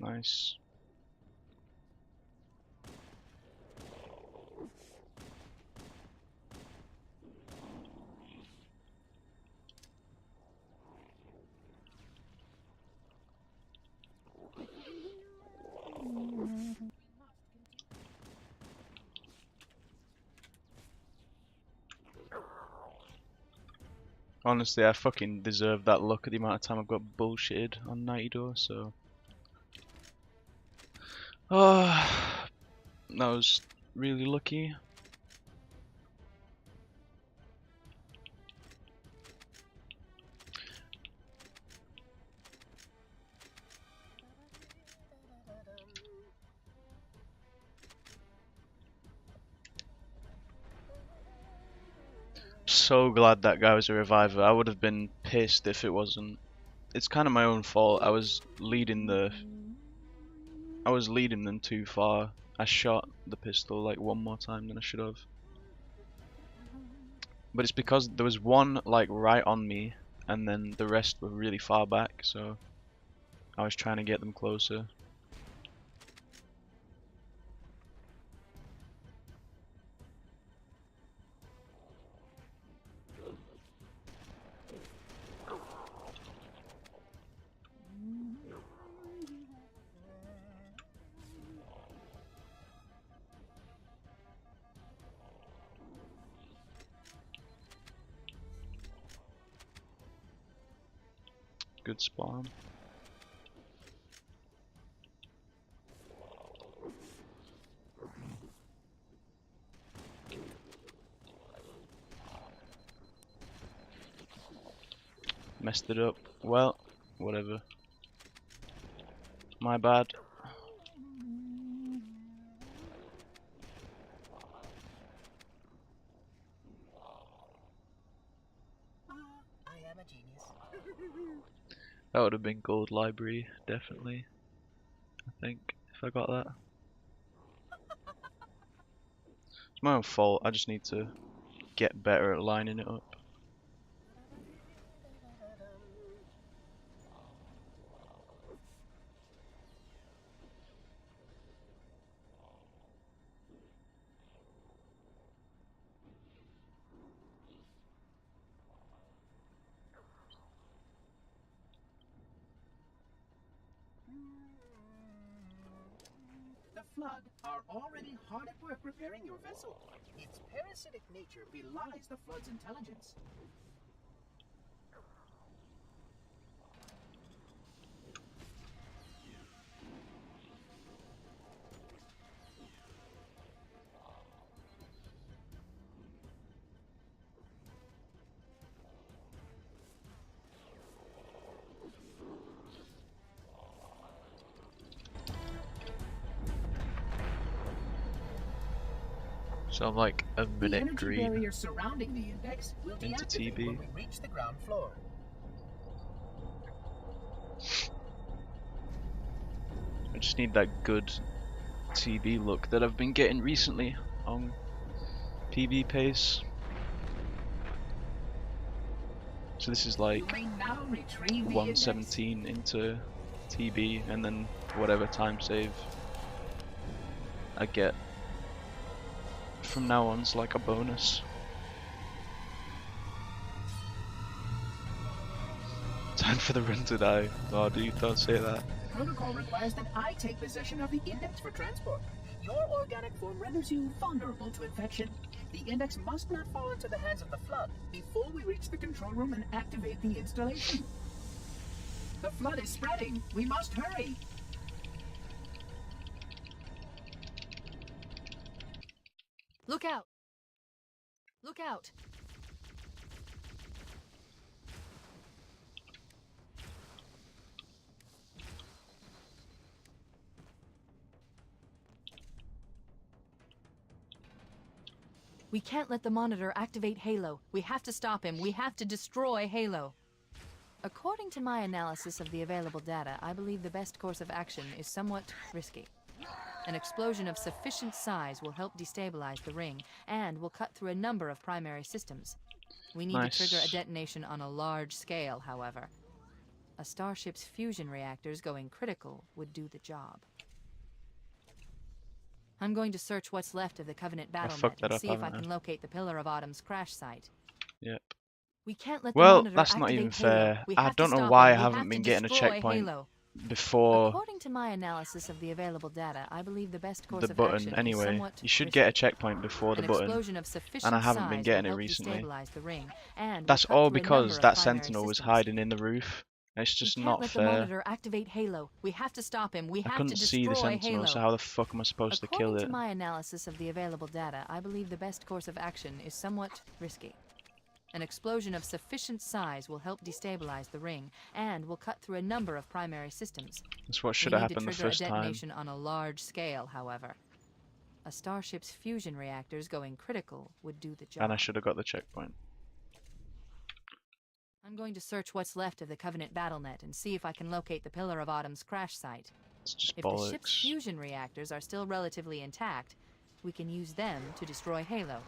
Speaker 1: Nice. Honestly, I fucking deserve that luck at the amount of time I've got bullshitted on 90 door, so. Oh, that was really lucky. So glad that guy was a reviver. I would have been pissed if it wasn't. It's kind of my own fault. I was leading them too far. I shot the pistol like one more time than I should have. But it's because there was one like right on me, and then the rest were really far back, so I was trying to get them closer. good spawn. Messed it up. Well, whatever. My bad.
Speaker 7: I am a genius.
Speaker 1: That would have been gold library, definitely. I think, if I got that. It's my own fault, I just need to get better at lining it up.
Speaker 7: The Flood are already hard at work repairing your vessel. Its parasitic nature belies the Flood's intelligence.
Speaker 1: So I'm like a
Speaker 7: The
Speaker 1: minute
Speaker 7: energy
Speaker 1: green
Speaker 7: barrier surrounding the index will
Speaker 1: into
Speaker 7: deactivate
Speaker 1: TB.
Speaker 7: when we reach the ground floor.
Speaker 1: I just need that good TB look that I've been getting recently on PB pace. So this is like
Speaker 7: You may now retrieve the
Speaker 1: 117 into TB, and then whatever time save I get from now on's like a bonus. Time for the run to die. Oh dude, don't say that.
Speaker 7: Protocol requires that I take possession of the index for transport. Your organic form renders you vulnerable to infection. The index must not fall into the hands of the Flood before we reach the control room and activate the installation. The Flood is spreading. We must hurry.
Speaker 3: Look out! Look out! We can't let the monitor activate Halo. We have to stop him. We have to destroy Halo. According to my analysis of the available data, I believe the best course of action is somewhat risky. An explosion of sufficient size will help destabilize the ring and will cut through a number of primary systems. We need to trigger a detonation on a large scale, however. A starship's fusion reactors going critical would do the job. I'm going to search what's left of the Covenant battle net
Speaker 1: fucked that
Speaker 3: and
Speaker 1: up,
Speaker 3: see if I
Speaker 1: haven't I?
Speaker 3: can locate the Pillar of Autumn's crash site.
Speaker 1: Yep.
Speaker 3: We can't let the
Speaker 1: Well,
Speaker 3: monitor
Speaker 1: that's not
Speaker 3: activate
Speaker 1: even
Speaker 3: Halo.
Speaker 1: fair.
Speaker 3: We
Speaker 1: I
Speaker 3: have to
Speaker 1: don't know
Speaker 3: stop
Speaker 1: why I
Speaker 3: him. We
Speaker 1: haven't
Speaker 3: have
Speaker 1: been
Speaker 3: to
Speaker 1: getting a
Speaker 3: destroy
Speaker 1: checkpoint
Speaker 3: Halo.
Speaker 1: before
Speaker 3: According to my analysis of the available data, I believe the best course
Speaker 1: the
Speaker 3: of
Speaker 1: button
Speaker 3: action is
Speaker 1: anyway.
Speaker 3: somewhat
Speaker 1: You should
Speaker 3: risky.
Speaker 1: get a checkpoint before the
Speaker 3: An
Speaker 1: button,
Speaker 3: explosion of sufficient
Speaker 1: and I haven't been
Speaker 3: size
Speaker 1: getting
Speaker 3: will
Speaker 1: it
Speaker 3: help
Speaker 1: recently.
Speaker 3: destabilize the ring and
Speaker 1: That's
Speaker 3: will cut
Speaker 1: all
Speaker 3: through a
Speaker 1: because
Speaker 3: number of
Speaker 1: that
Speaker 3: primary
Speaker 1: sentinel was
Speaker 3: systems.
Speaker 1: hiding in the roof. It's
Speaker 3: We
Speaker 1: just
Speaker 3: can't
Speaker 1: not
Speaker 3: let the
Speaker 1: fair.
Speaker 3: monitor activate Halo. We have to stop him. We
Speaker 1: I
Speaker 3: have to
Speaker 1: couldn't see the
Speaker 3: destroy
Speaker 1: sentinel,
Speaker 3: Halo.
Speaker 1: so how the fuck am I supposed to kill
Speaker 3: According
Speaker 1: it?
Speaker 3: to my analysis of the available data, I believe the best course of action is somewhat risky. An explosion of sufficient size will help destabilize the ring and will cut through a number of primary systems.
Speaker 1: That's what should
Speaker 3: We
Speaker 1: have
Speaker 3: need to
Speaker 1: happened the
Speaker 3: trigger a
Speaker 1: first time.
Speaker 3: detonation on a large scale, however. A starship's fusion reactors going critical would do the job.
Speaker 1: And I should have got the checkpoint.
Speaker 3: I'm going to search what's left of the Covenant battle net and see if I can locate the Pillar of Autumn's crash site.
Speaker 1: It's just
Speaker 3: If the ship's
Speaker 1: bollocks.
Speaker 3: fusion reactors are still relatively intact, we can use them to destroy Halo.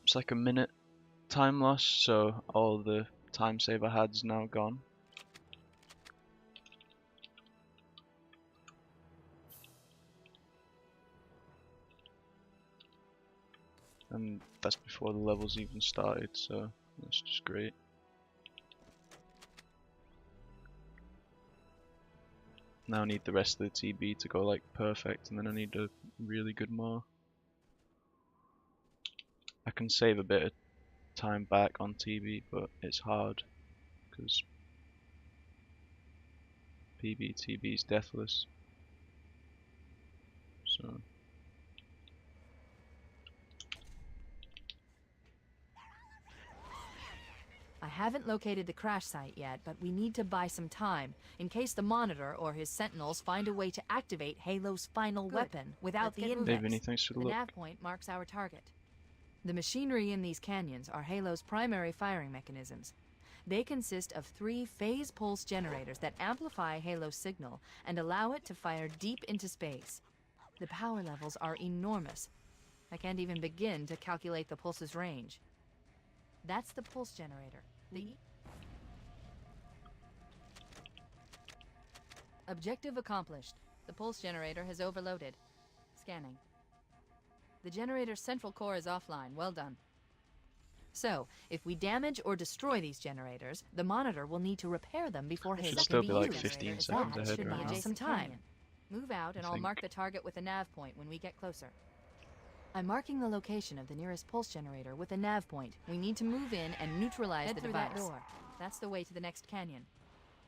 Speaker 1: It's like a minute time loss, so all the time save I had is now gone. And that's before the levels even started, so that's just great. Now I need the rest of the TB to go like perfect, and then I need a really good more. I can save a bit of time back on TV, but it's hard because PBTB is deathless. So
Speaker 8: I haven't located the crash site yet, but we need to buy some time in case the Monitor or his Sentinels find a way to activate Halo's final weapon without
Speaker 3: Let's
Speaker 8: the
Speaker 3: get
Speaker 8: index.
Speaker 3: moving.
Speaker 1: hey Vinny, thanks for the
Speaker 8: The
Speaker 1: look.
Speaker 8: nav point marks our target. The machinery in these canyons are Halo's primary firing mechanisms. They consist of 3 phase pulse generators that amplify Halo's signal and allow it to fire deep into space. The power levels are enormous. I can't even begin to calculate the pulse's range. That's the pulse generator. Objective accomplished. The pulse generator has overloaded. Scanning. The generator's central core is offline. Well done. So, if we damage or destroy these generators, the Monitor will need to repair them before Halo
Speaker 1: Should
Speaker 8: can
Speaker 1: still
Speaker 8: be
Speaker 1: be like
Speaker 8: used.
Speaker 1: 15
Speaker 8: That
Speaker 1: seconds ahead
Speaker 8: should
Speaker 1: right
Speaker 8: buy
Speaker 1: now.
Speaker 8: us some time. Move out and
Speaker 1: I
Speaker 8: I'll mark
Speaker 1: think.
Speaker 8: the target with a nav point when we get closer. I'm marking the location of the nearest pulse generator with a nav point. We need to move in and neutralize the device. That door. That's the way to the next canyon.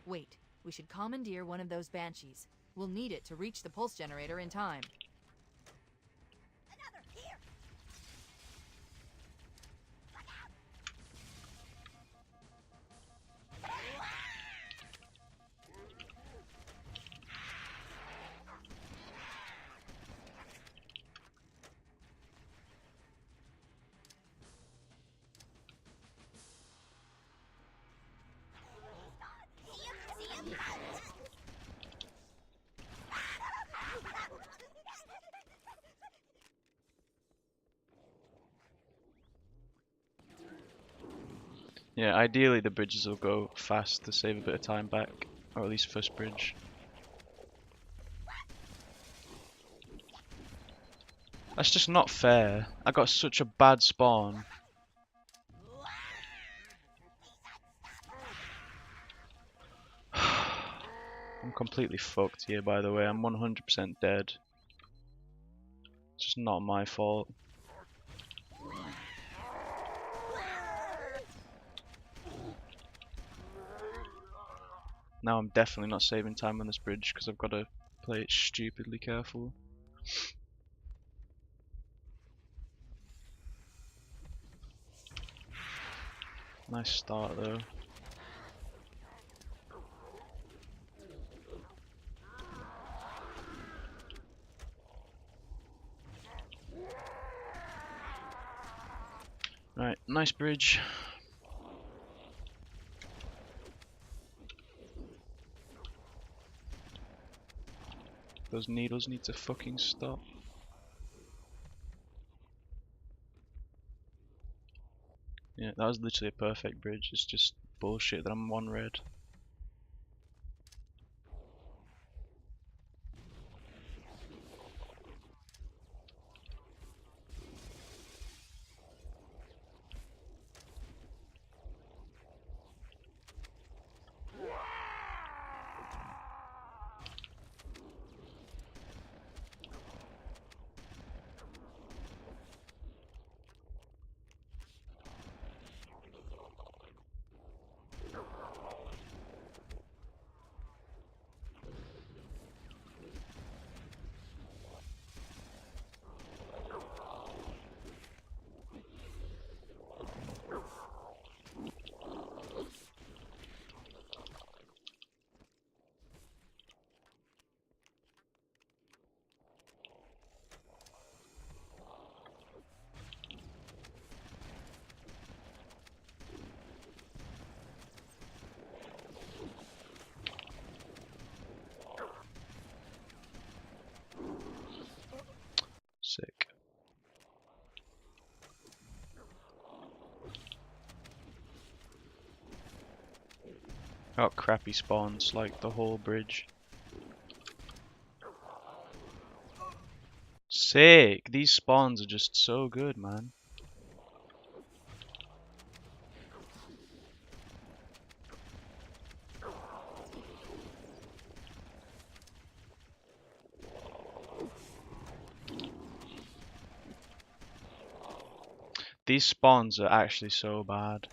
Speaker 8: Wait, we should commandeer one of those Banshees. We'll need it to reach the pulse generator in time.
Speaker 1: Yeah, ideally the bridges will go fast to save a bit of time back, or at least first bridge. That's just not fair. I got such a bad spawn. I'm completely fucked here, by the way. I'm 100% dead. It's just not my fault. Now I'm definitely not saving time on this bridge because I've got to play it stupidly careful. Nice start though. Right, nice bridge. Those needles need to fucking stop. Yeah, that was literally a perfect bridge. It's just bullshit that I'm 1 red. Sick. Got crappy spawns like the whole bridge. Sick! These spawns are just so good, man. These spawns are actually so bad.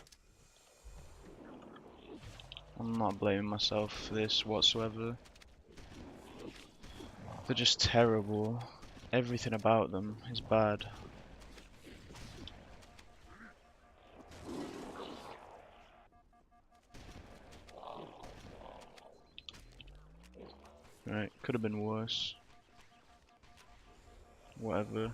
Speaker 1: I'm not blaming myself for this whatsoever. They're just terrible. Everything about them is bad. Right, could have been worse. Whatever.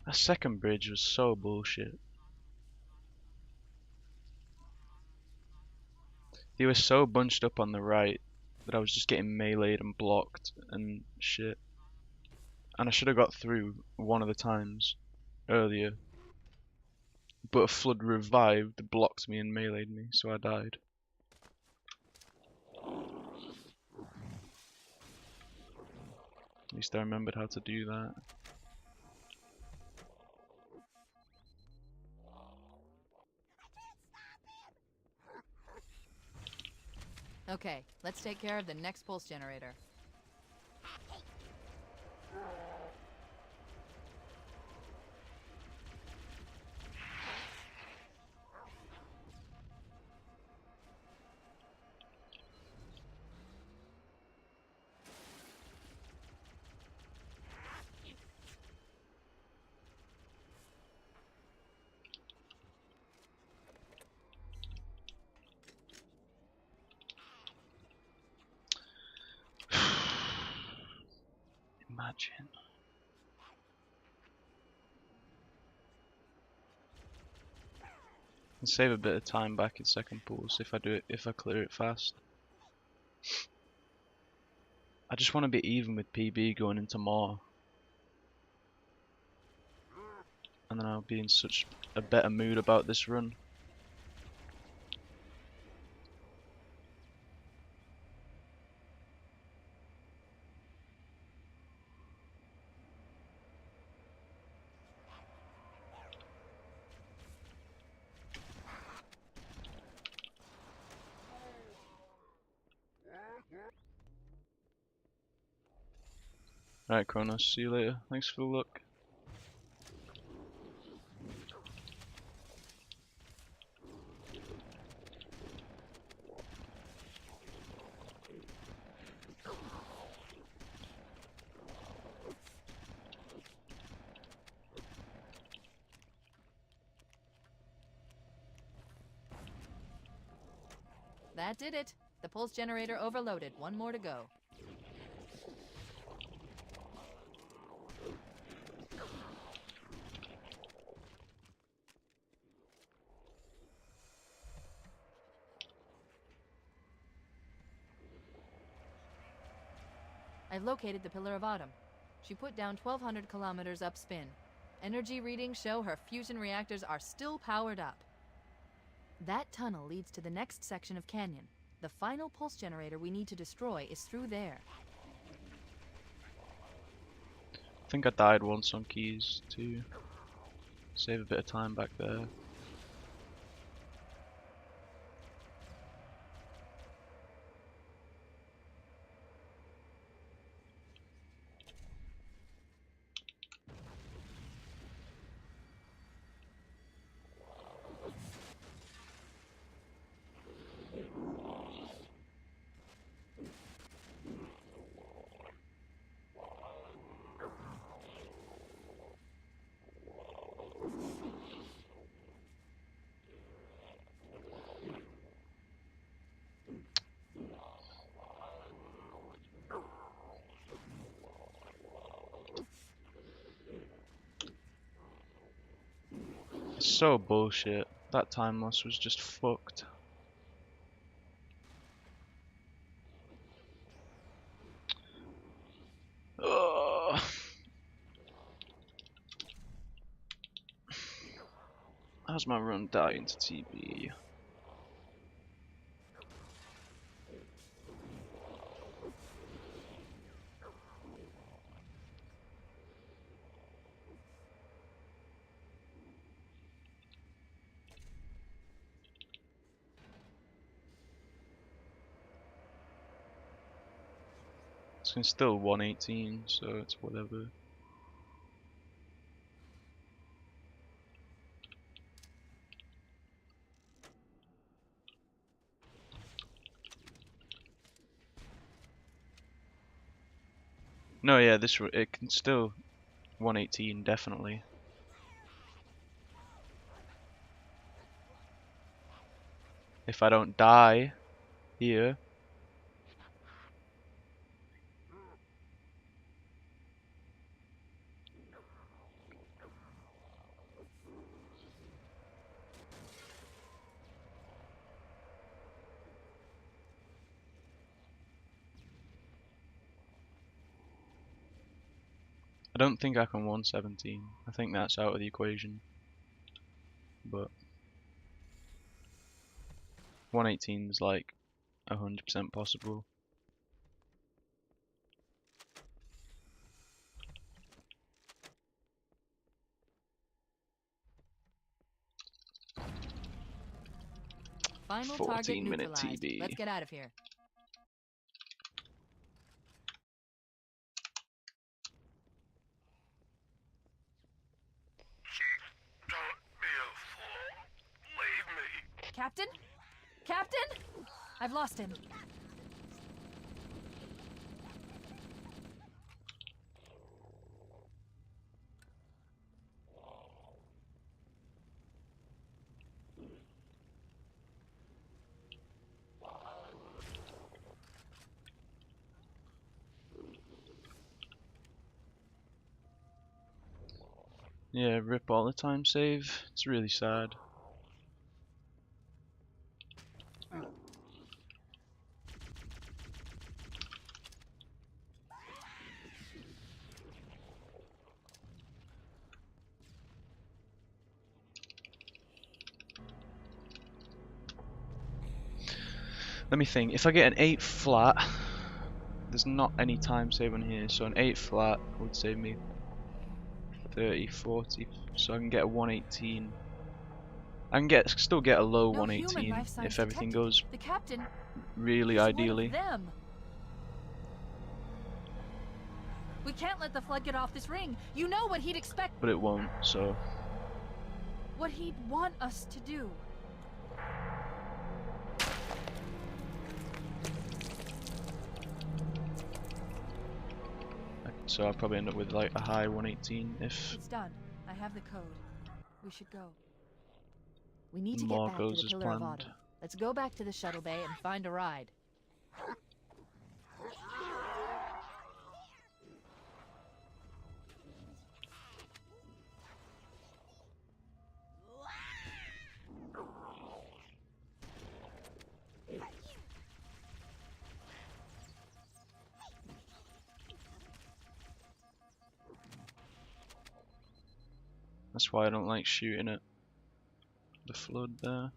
Speaker 1: That second bridge was so bullshit. They were so bunched up on the right that I was just getting meleeed and blocked and shit. And I should have got through one of the times earlier. But a flood revived, blocked me and meleeed me, so I died. At least I remembered how to do that.
Speaker 8: Okay, let's take care of the next pulse generator.
Speaker 1: Imagine. And save a bit of time back in second pulse if I clear it fast. I just want to be even with PB going into more. And then I'll be in such a better mood about this run. Alright, Kronos, see you later. Thanks for the look.
Speaker 8: That did it. The pulse generator overloaded. One more to go. I've located the Pillar of Autumn. She put down 1,200 kilometers upspin. Energy readings show her fusion reactors are still powered up. That tunnel leads to the next section of canyon. The final pulse generator we need to destroy is through there.
Speaker 1: I think I died once on keys too. Save a bit of time back there. It's so bullshit. That time loss was just fucked. Ugh. How's my run die into TV? It's still 118, so it's whatever. No, yeah, it can still 118 definitely. If I don't die here. I don't think I can 117. I think that's out of the equation. But 118 is like 100% possible.
Speaker 8: Final target
Speaker 1: 14-minute
Speaker 8: neutralized.
Speaker 1: TB.
Speaker 8: Let's get out of here.
Speaker 6: Chief, don't be a fool. Leave me.
Speaker 3: Captain? Captain?
Speaker 8: I've lost him.
Speaker 1: Yeah, rip all the time save. It's really sad. Let me think. If I get an 8 flat, there's not any time save on here, so an 8 flat would save me 30, 40, so I can get a 118. I can still get a low
Speaker 3: No
Speaker 1: 118
Speaker 3: human life signs
Speaker 1: if everything
Speaker 3: detected.
Speaker 1: goes
Speaker 3: The captain
Speaker 1: really
Speaker 3: is one
Speaker 1: ideally.
Speaker 3: of them. We can't let the flood get off this ring. You know what he'd expect,
Speaker 1: But it won't, so
Speaker 3: what he'd want us to do.
Speaker 1: I'll probably end up with like a high 118 if
Speaker 3: It's done. I have the code. We should go.
Speaker 8: We need to get
Speaker 1: more
Speaker 8: back to
Speaker 1: goes
Speaker 8: the
Speaker 1: as
Speaker 8: Pillar of
Speaker 1: planned.
Speaker 8: Autumn. Let's go back to the shuttle bay and find a ride.
Speaker 1: That's why I don't like shooting at the flood there.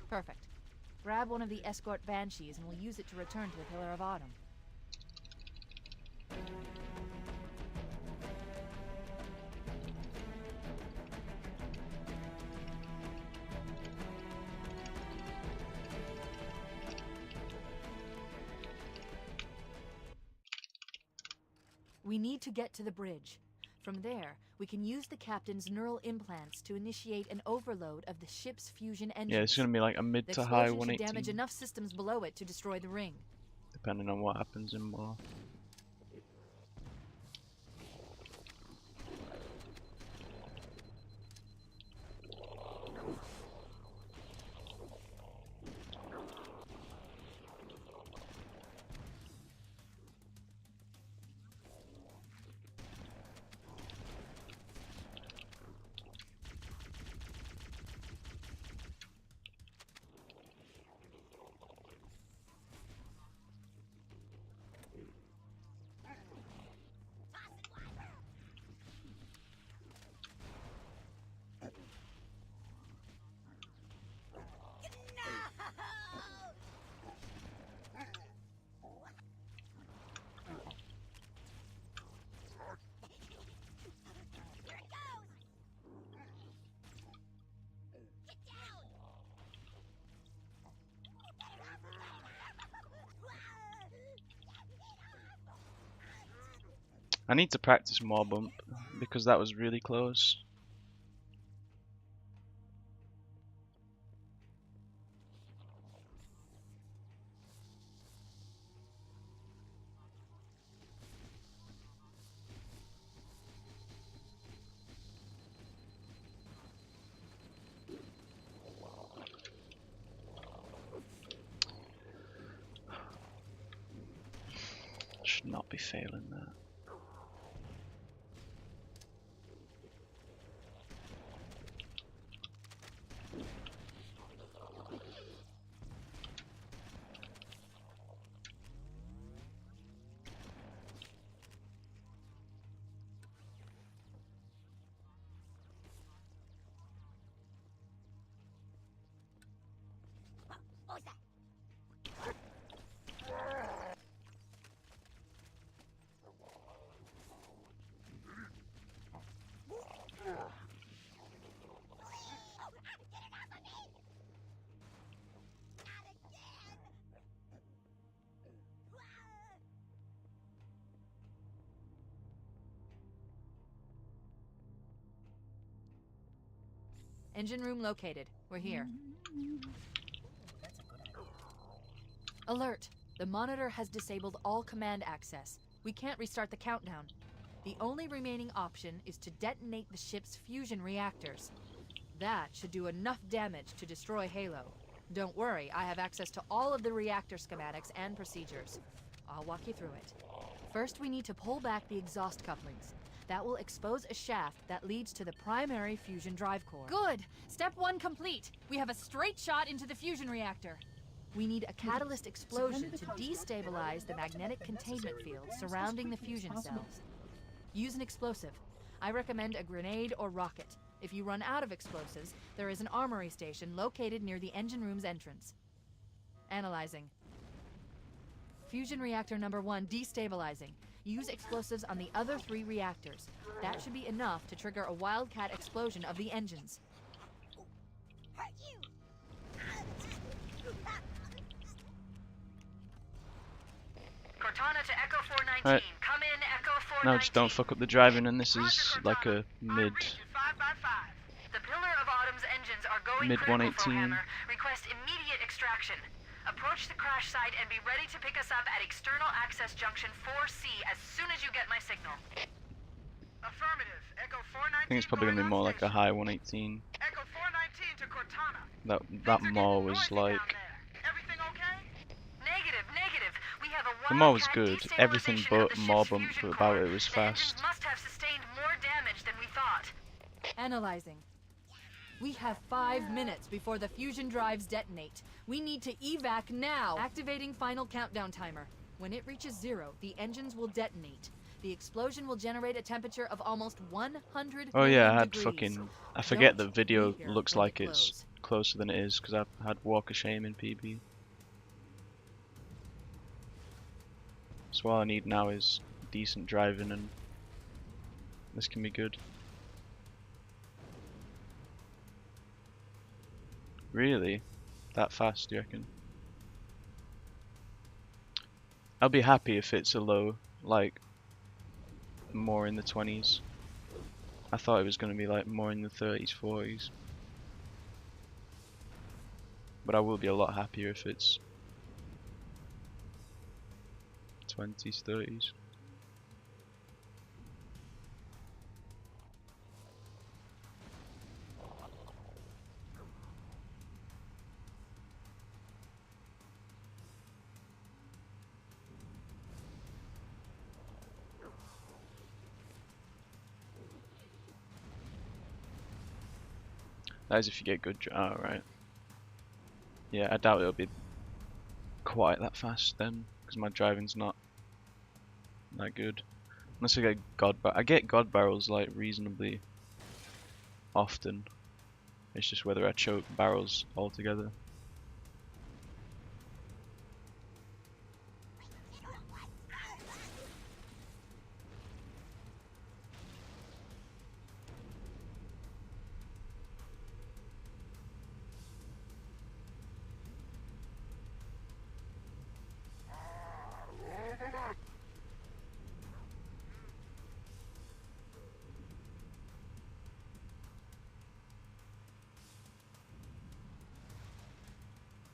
Speaker 8: Perfect. Grab one of the escort banshees and we'll use it to return to the Pillar of Autumn. We need to get to the bridge. From there, we can use the captain's neural implants to initiate an overload of the ship's fusion engines.
Speaker 1: Yeah, it's gonna be like a mid
Speaker 8: The
Speaker 1: to high
Speaker 8: explosion should damage
Speaker 1: 118,
Speaker 8: enough systems below it to destroy the ring.
Speaker 1: depending on what happens in more. I need to practice more bump because that was really close. Should not be failing that.
Speaker 8: Engine room located. We're here. Alert! The monitor has disabled all command access. We can't restart the countdown. The only remaining option is to detonate the ship's fusion reactors. That should do enough damage to destroy Halo. Don't worry, I have access to all of the reactor schematics and procedures. I'll walk you through it. First, we need to pull back the exhaust couplings. That will expose a shaft that leads to the primary fusion drive core.
Speaker 3: Good! Step 1 complete. We have a straight shot into the fusion reactor.
Speaker 8: We need a catalyst explosion to destabilize the magnetic containment field surrounding the fusion cells. Use an explosive. I recommend a grenade or rocket. If you run out of explosives, there is an armory station located near the engine room's entrance. Analyzing. Fusion reactor number 1 destabilizing. Use explosives on the other 3 reactors. That should be enough to trigger a wildcat explosion of the engines.
Speaker 5: Cortana to Echo 419.
Speaker 1: Right.
Speaker 5: Come in, Echo 419.
Speaker 1: Now just don't fuck up the driving, and this is like a mid.
Speaker 5: The Pillar of Autumn's engines are going
Speaker 1: Mid
Speaker 5: critical,
Speaker 1: 118.
Speaker 5: Fohammer. Request immediate extraction. Approach the crash site and be ready to pick us up at external access junction 4C as soon as you get my signal.
Speaker 6: Affirmative. Echo 419.
Speaker 1: I think it's probably gonna be more like a high 118.
Speaker 6: Echo 419 to Cortana.
Speaker 1: That more was like.
Speaker 6: Everything okay?
Speaker 5: Negative. We have a
Speaker 1: The more was
Speaker 5: wildcat
Speaker 1: good. Everything
Speaker 5: destabilization of
Speaker 1: but
Speaker 5: the
Speaker 1: more
Speaker 5: ship's
Speaker 1: bump
Speaker 5: fusion
Speaker 1: about
Speaker 5: core.
Speaker 1: it was
Speaker 5: The engines
Speaker 1: fast.
Speaker 5: must have sustained more damage than we thought.
Speaker 8: Analyzing. We have 5 minutes before the fusion drives detonate. We need to evac now. Activating final countdown timer. When it reaches 0, the engines will detonate. The explosion will generate a temperature of almost 100
Speaker 1: Oh yeah, I had
Speaker 8: degrees.
Speaker 1: fucking. I forget the
Speaker 8: Don't
Speaker 1: video
Speaker 8: be here
Speaker 1: looks
Speaker 8: when
Speaker 1: like
Speaker 8: they
Speaker 1: it's
Speaker 8: close.
Speaker 1: closer than it is because I had Walk of Shame in PB. So all I need now is decent driving, and this can be good. Really? That fast, do you reckon? I'll be happy if it's a low, like more in the 20s. I thought it was going to be like more in the 30s, 40s. But I will be a lot happier if it's 20s, 30s. That is if you get good. Oh, right. Yeah, I doubt it'll be quite that fast then, because my driving's not that good. Unless I get I get God barrels like reasonably often. It's just whether I choke barrels altogether.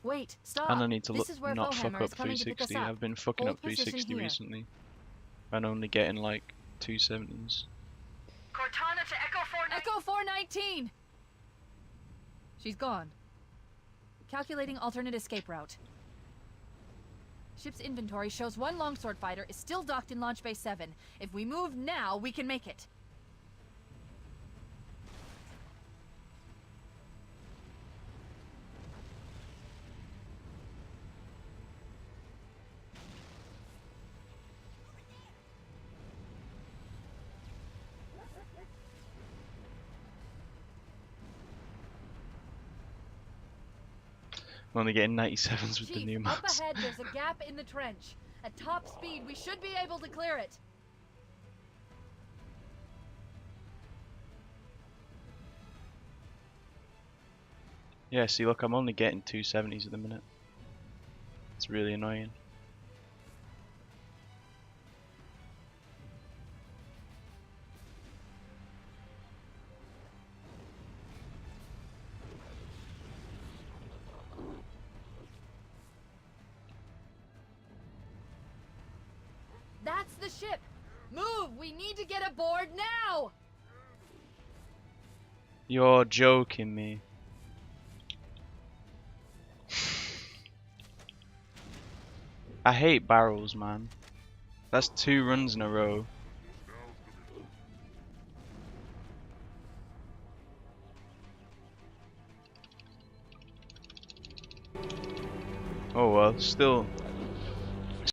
Speaker 8: Wait, stop.
Speaker 1: And I need to
Speaker 8: This is where
Speaker 1: not fuck
Speaker 8: Fohammer
Speaker 1: up
Speaker 8: is coming to pick us
Speaker 1: 360.
Speaker 8: up.
Speaker 1: I've been fucking
Speaker 8: Hold
Speaker 1: up
Speaker 8: position
Speaker 1: 360
Speaker 8: here.
Speaker 1: recently. And only getting like 270s.
Speaker 5: Cortana to Echo 419.
Speaker 3: Echo 419! She's gone.
Speaker 8: Calculating alternate escape route.
Speaker 3: Ship's inventory shows one longsword fighter is still docked in Launch Bay 7. If we move now, we can make it.
Speaker 1: I'm only getting 97s with the
Speaker 3: Chief,
Speaker 1: new
Speaker 3: up
Speaker 1: maps.
Speaker 3: ahead there's a gap in the trench. At top speed, we should be able to clear it.
Speaker 1: Yeah, see, look, I'm only getting 270s at the minute. It's really annoying.
Speaker 3: That's the ship! Move! We need to get aboard now!
Speaker 1: You're joking me. I hate barrels, man. That's 2 runs in a row. Oh well, still